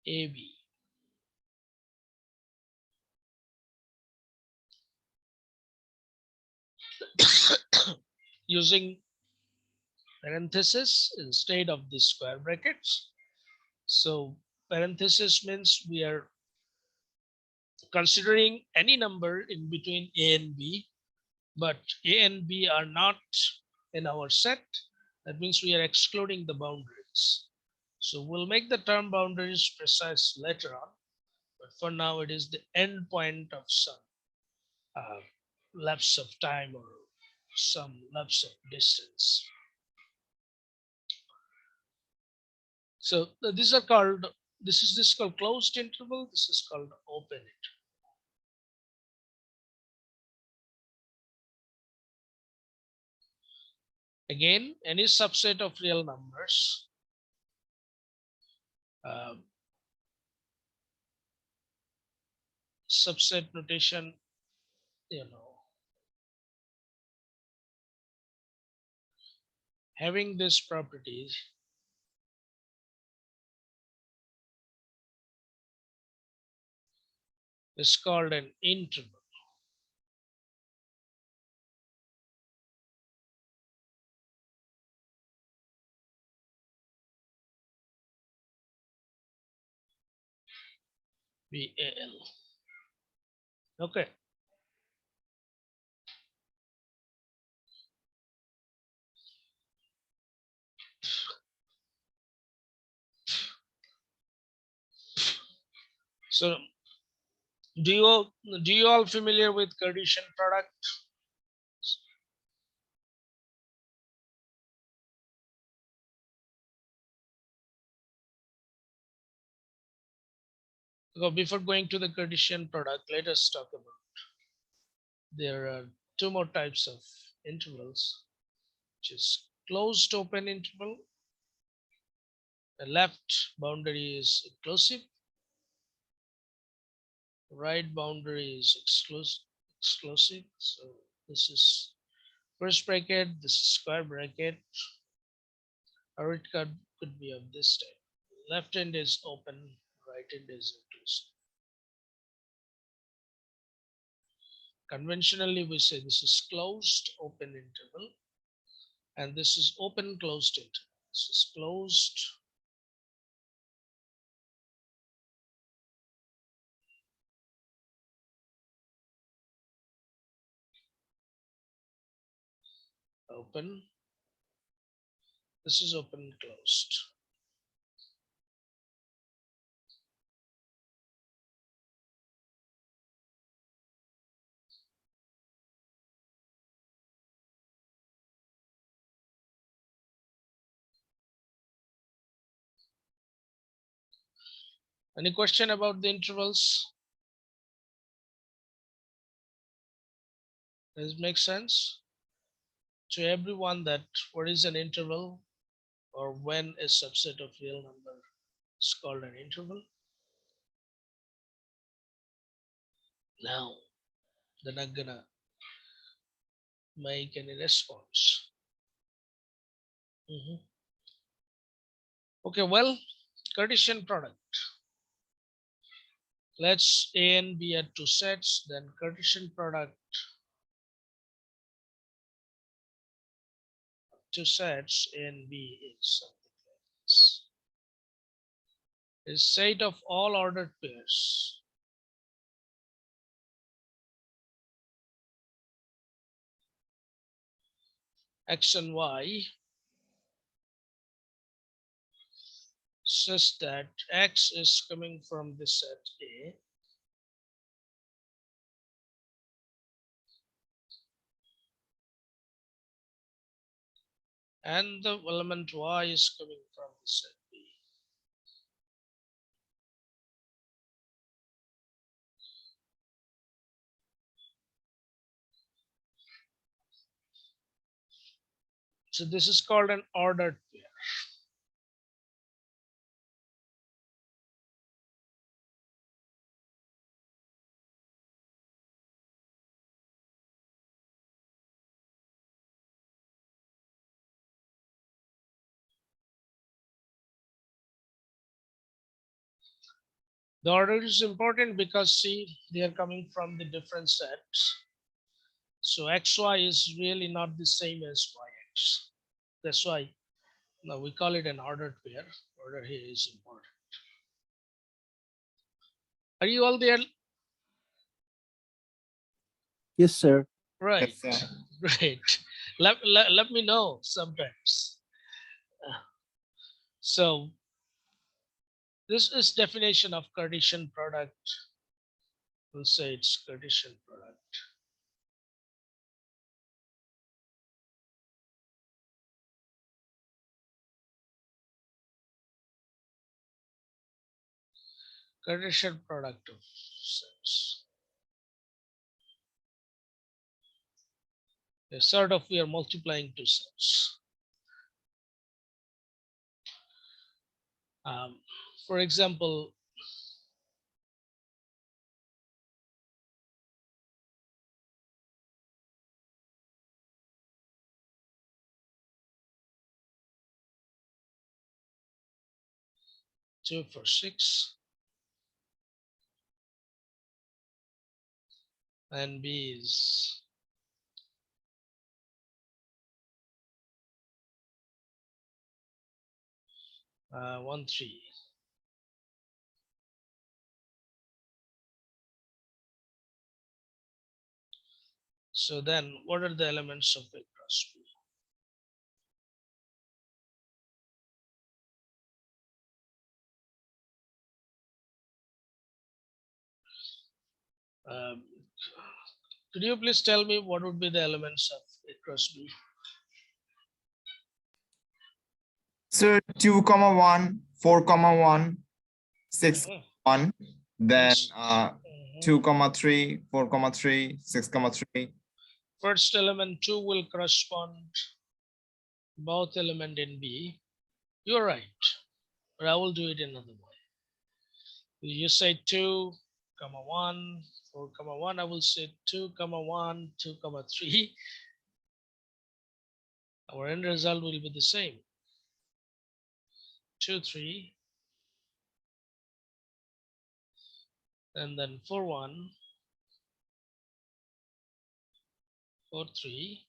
AB. Using parenthesis instead of the square brackets. So parenthesis means we are considering any number in between A and B, but A and B are not in our set. That means we are excluding the boundaries. So we'll make the term boundaries precise later on, but for now it is the end point of some uh, lapse of time or some lapse of distance. So these are called, this is called closed interval, this is called open interval. Again, any subset of real numbers uh, subset notation, having this properties is called an interval. VAL. Okay. So do you all familiar with Cartesian product? So before going to the Cartesian product, let us talk about there are two more types of intervals, which is closed open interval. The left boundary is inclusive, right boundary is exclusive. So this is first bracket, this is square bracket, or it could be of this type. Left end is open, right end is inclusive. Conventionally, we say this is closed open interval, and this is open closed interval. This is closed open. This is open closed. Any question about the intervals? Does it make sense to everyone that what is an interval or when a subset of real number is called an interval? Now, they're not gonna make any response. Mhm. Okay, well, Cartesian product. Let's A and B are two sets, then Cartesian product of two sets A and B is something like this. Is set of all ordered pairs. X and Y such that X is coming from the set A and the element Y is coming from the set B. So this is called an ordered pair. The order is important because see, they are coming from the different sets. So XY is really not the same as YX. That's why now we call it an ordered pair. Order here is important. Are you all there? Yes, sir. Right. Yes, sir. Great. Let me know sometimes. So this is definition of Cartesian product. We'll say it's Cartesian product. Cartesian product of sets. Sort of we are multiplying two sets. For example, two for six, and B is 1, 3. So then what are the elements of A cross B? Um, could you please tell me what would be the elements of A cross B? So 2, 1, 4, 1, 6, Mhm. 1. then Yes. 2, 3, 4, 3, 6, 3. First element 2 will correspond both element in B. You're right, but I will do it another way. You say 2, 1, 4, 1. I will say 2, 1, 2, 3. Our end result will be the same. 2, 3, and then 4, 1, 4, 3,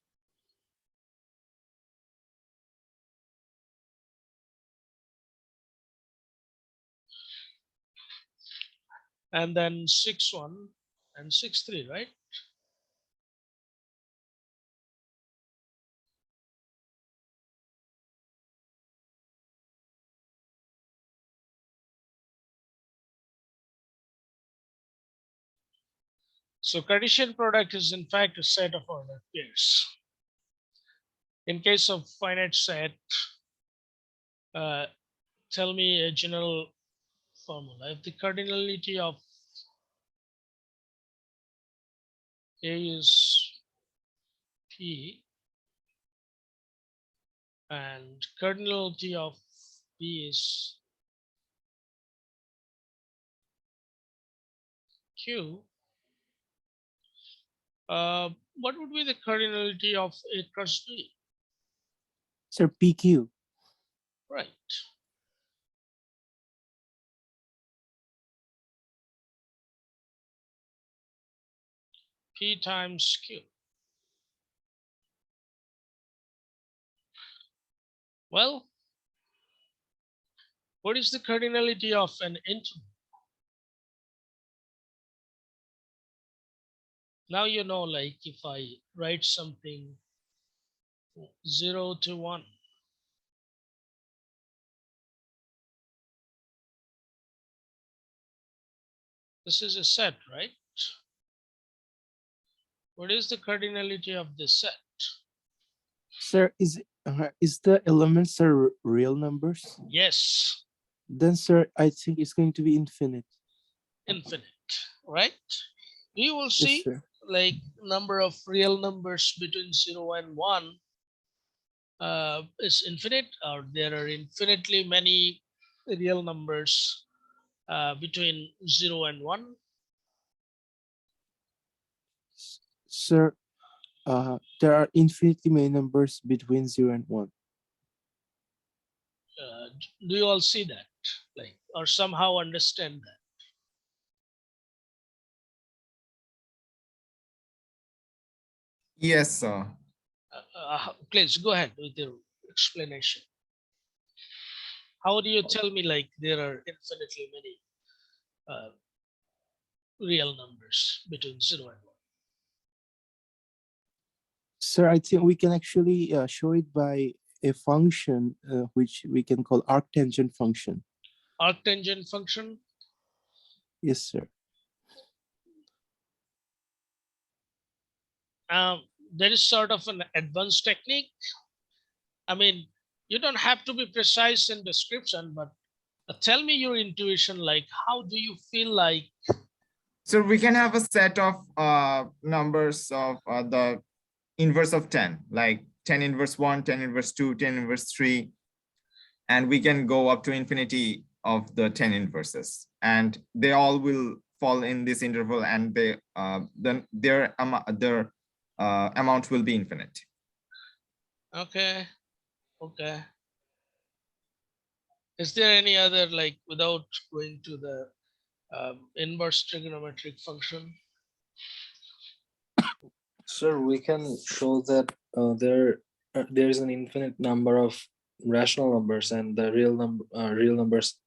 and then 6, 1, and 6, 3, right? So Cartesian product is in fact a set of ordered pairs. In case of finite set, tell me a general formula. If the cardinality of A is P and cardinality of B is Q, what would be the cardinality of A cross B? Sir, PQ. Right. P times Q. Well, what is the cardinality of an integer? Now you know, like if I write something 0 to 1, this is a set, right? What is the cardinality of this set? Sir, is the elements are real numbers? Yes, Then, sir, I think it's going to be infinite. infinite, right? You will Yes, see sir. like number of real numbers between 0 and 1 is infinite, or there are infinitely many real numbers between 0 and 1. Sir, there are infinitely many numbers between 0 and 1. Do you all see that, like, or somehow understand that? Yes, sir. Please go ahead with your explanation. How do you tell me like there are infinitely many real numbers between 0 and 1? Sir, I think we can actually show it by a function which we can call arctangent function. Arctangent function? Yes, sir. There is sort of an advanced technique. I mean, you don't have to be precise in description, but tell me your intuition, like how do you feel like? So we can have a set of numbers of the inverse of 10, like 10 inverse 1, 10 inverse 2, 10 inverse 3, and we can go up to infinity of the 10 inverses, and they all will fall in this interval, and they then their amount will be infinite. Okay. Is there any other, like, without going to the inverse trigonometric function? Sir, we can show that there is an infinite number of rational numbers, and the real numbers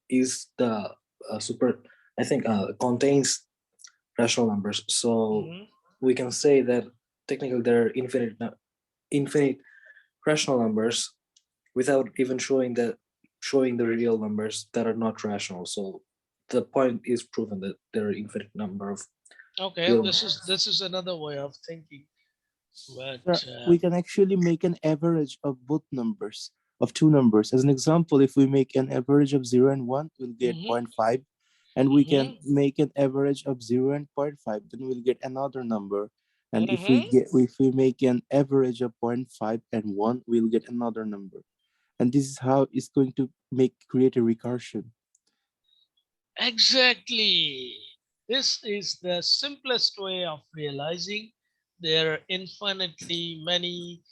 is the super. I think contains rational numbers. So Mhm. we can say that technically there are infinite rational numbers without even showing the real numbers that are not rational. So the point is proven that there are infinite number of Okay, real this numbers. is another way of thinking, but Sir, we can actually make an average of both numbers, of two numbers. As an example, if we make an average of 0 and 1, we'll get mhm. 0.5. and we can make an average of 0 and 0.5, then we'll get another number. And if we make an average of 0.5 and 1, we'll get another number. And this is how it's going to create a recursion. Exactly. This is the simplest way of realizing there are infinitely many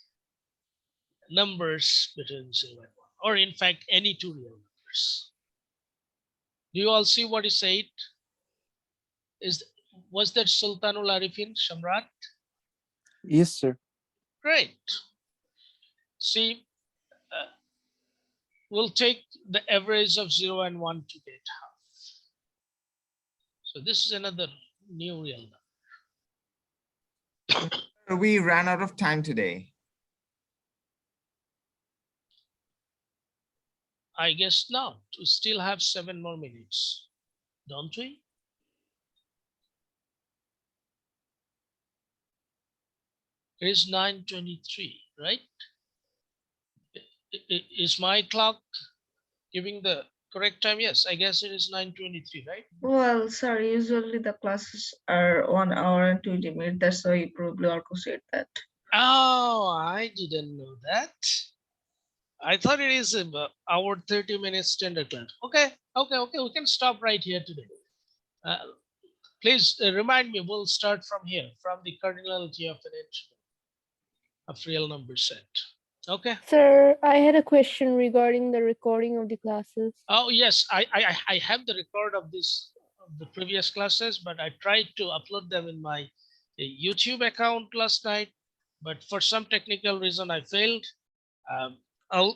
numbers between 0 and 1, or in fact, any two real numbers. Do you all see what he said? Was that Sultanul Arifin, Shamrat? Yes, sir. Great. See, we'll take the average of 0 and 1 to get half. So this is another new real number. We ran out of time today. I guess not. We still have 7 more minutes, don't we? It is 9:23, right? Is my clock giving the correct time? Yes, I guess it is 9:23, right? Well, sir, usually the classes are 1 hour and 20 minutes. That's why you probably also said that. Oh, I didn't know that. I thought it is our 30 minutes standard class. Okay. We can stop right here today. Please remind me, we'll start from here, from the cardinality of an integral of real number set. Okay. Sir, I had a question regarding the recording of the classes. Oh, yes, I have the record of the previous classes, but I tried to upload them in my YouTube account last night, but for some technical reason I failed. I will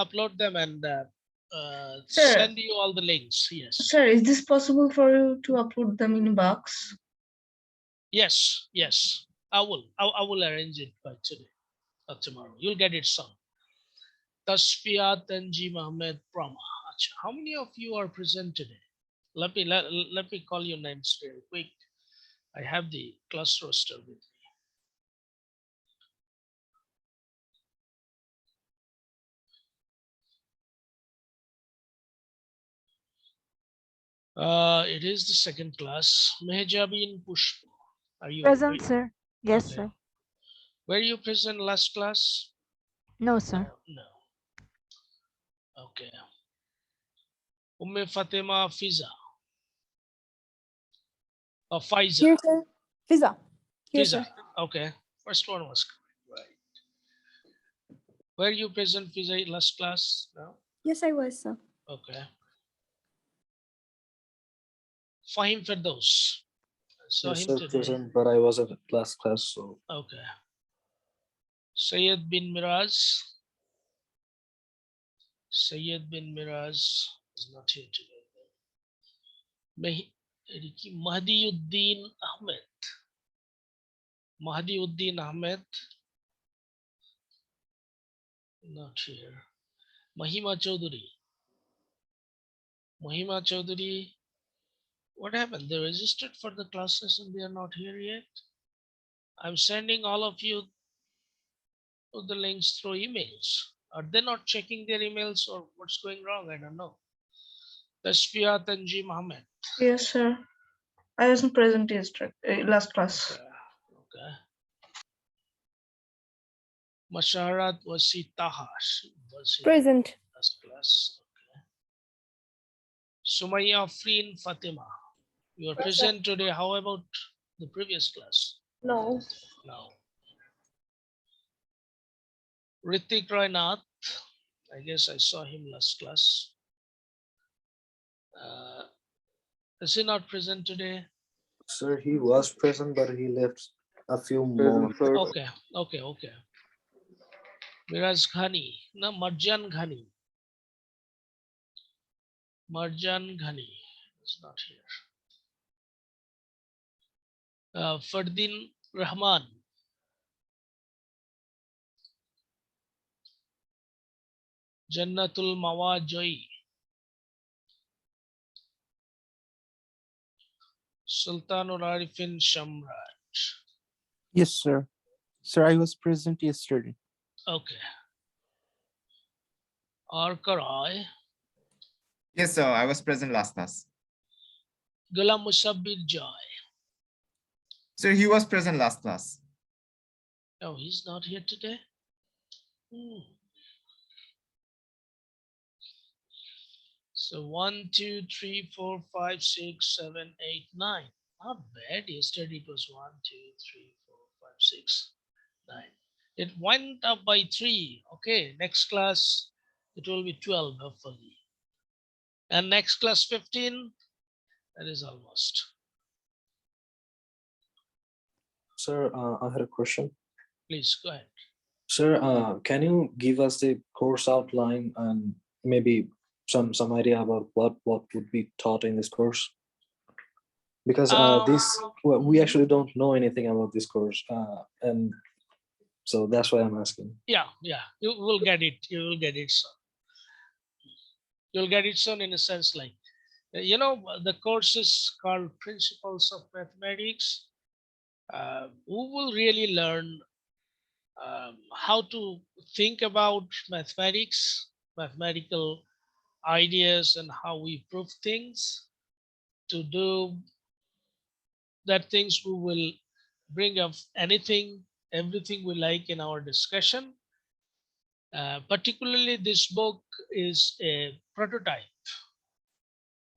upload them and send you all the links. Yes. Sir, is this possible for you to upload them in a box? Yes. I will arrange it by today or tomorrow. You'll get it soon. Tasfiat Tanji Mohammed Prama. How many of you are present today? Let me call your names very quick. I have the class roster with me. It is the second class. Mehjabin Pushpa. Are you present, sir? Yes, okay. sir. Were you present last class? No, sir. No. Okay. Fatima Fiza. Or Fiza. Here, sir. Fiza. Here, Fiza. sir. Okay. First one was correct. Right. Were you present, Fiza, last class? No? Yes, I was, sir. Okay. Fahim Firdaus. Saw Yes, him sir, today. present, but I was at last class, so. Okay. Sayyid bin Miraz. Sayyid bin Miraz is not here today. Mahdiuddin Ahmed. Mahdiuddin Ahmed. Not here. Mahima Chaudhary. Mahima Chaudhary. What happened? They registered for the classes and they are not here yet. I'm sending all of you the links through emails. Are they not checking their emails or what's going wrong? I don't know. Tasfiat Tanji Mohammed. Yes, sir. I wasn't present yesterday, last class. Okay. Masharat Wasi Tahash. Present. Last class. Okay. Sumaya Freen Fatima. You are present today. How about the previous class? No. No. Ritik Rainath. I guess I saw him last class. Is he not present today? Sir, he was present, but he left a few moments. Okay. Miraz Ghani. No, Marjan Ghani. Marjan Ghani is not here. Fardin Rahman. Jannatul Mawa Joy. Sultanul Arifin Shamraj. Yes, sir. Sir, I was present yesterday. Okay. Arkarai. Yes, sir. I was present last class. Ghulam Musabbir Joy. Sir, he was present last class. Oh, he's not here today. So 1, 2, 3, 4, 5, 6, 7, 8, 9. Not bad. Yesterday it was 1, 2, 3, 4, 5, 6, 9. It went up by 3. Okay, next class it will be 12 hopefully. And next class 15. That is almost. Sir, I had a question. Please go ahead. Sir, can you give us the course outline and maybe some idea about what would be taught in this course? Because we actually don't know anything about this course, and so that's why I'm asking. Yeah, you will get it. You will get it soon. You'll get it soon in a sense like, the course is called Principles of Mathematics. We will really learn how to think about mathematics, mathematical ideas, and how we prove things. To do that things, we will bring up anything, everything we like in our discussion. Particularly, this book is a prototype,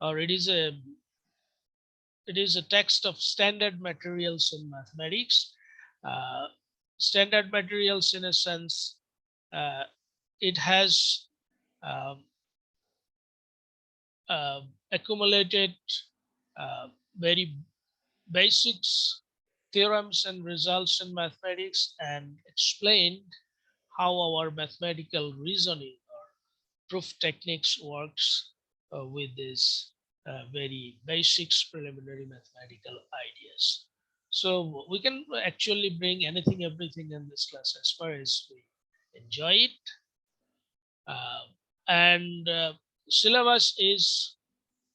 or it is a text of standard materials in mathematics. Uh, Standard materials, in a sense, uh, it has um, accumulated very basics, theorems, and results in mathematics, and explained how our mathematical reasoning or proof techniques works with these very basics preliminary mathematical ideas. So we can actually bring anything, everything in this class as far as we enjoy it. And syllabus is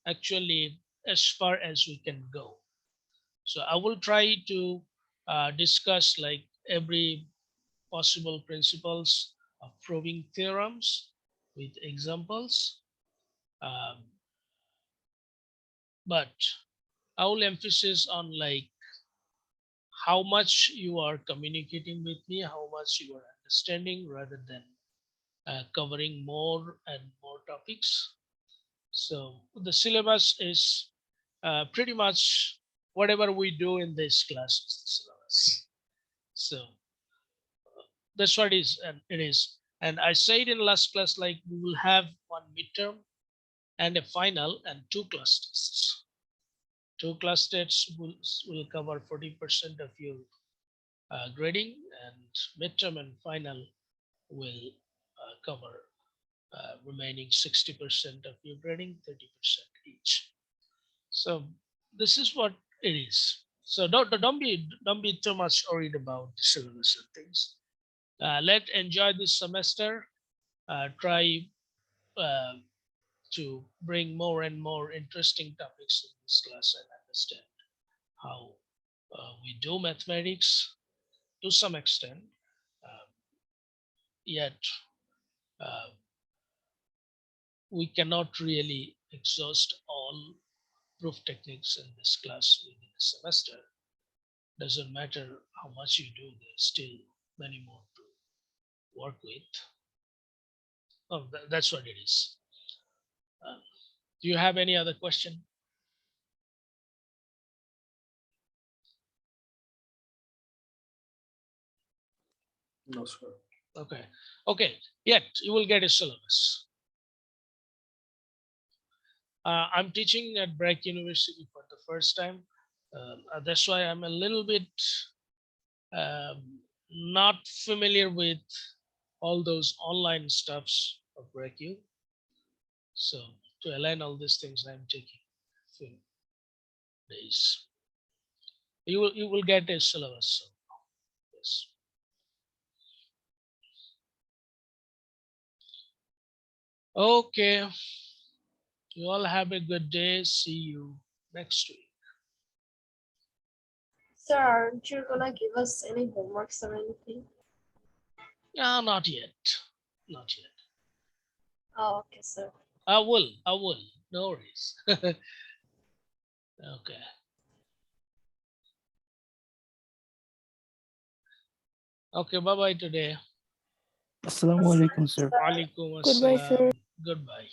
actually as far as we can go. So I will try to discuss like every possible principles of proving theorems with examples. Um, but I will emphasize on like how much you are communicating with me, how much you are understanding, rather than covering more and more topics. So the syllabus is pretty much whatever we do in this class is the syllabus. So that's what it is, and it is. And I said in last class, like we will have one midterm and a final and two class tests. Two class tests will cover 40% of your grading, and midterm and final will cover remaining 60% of your grading, 30% each. So this is what it is. So don't be too much worried about the syllabus and things. Let enjoy this semester. Try uh, to bring more and more interesting topics in this class and understand how we do mathematics to some extent. Um, Yet uh, we cannot really exhaust all proof techniques in this class within a semester. Doesn't matter how much you do, there's still many more to work with. Oh, that's what it is. Do you have any other question? No, sir. Okay. Yet you will get a syllabus. I'm teaching at Breck University for the first time. That's why I'm a little bit not familiar with all those online stuffs of Breck U. So to align all these things, I'm taking a few days. You will get a syllabus. So, yes. Okay. You all have a good day. See you next week. Sir, aren't you gonna give us any homeworks or anything? No, not yet. Not yet. Oh, okay, sir. I will. No worries. Okay. Okay, bye-bye today. Assalamu alaikum, sir. Alaikum Goodbye, sir. assalam. Goodbye.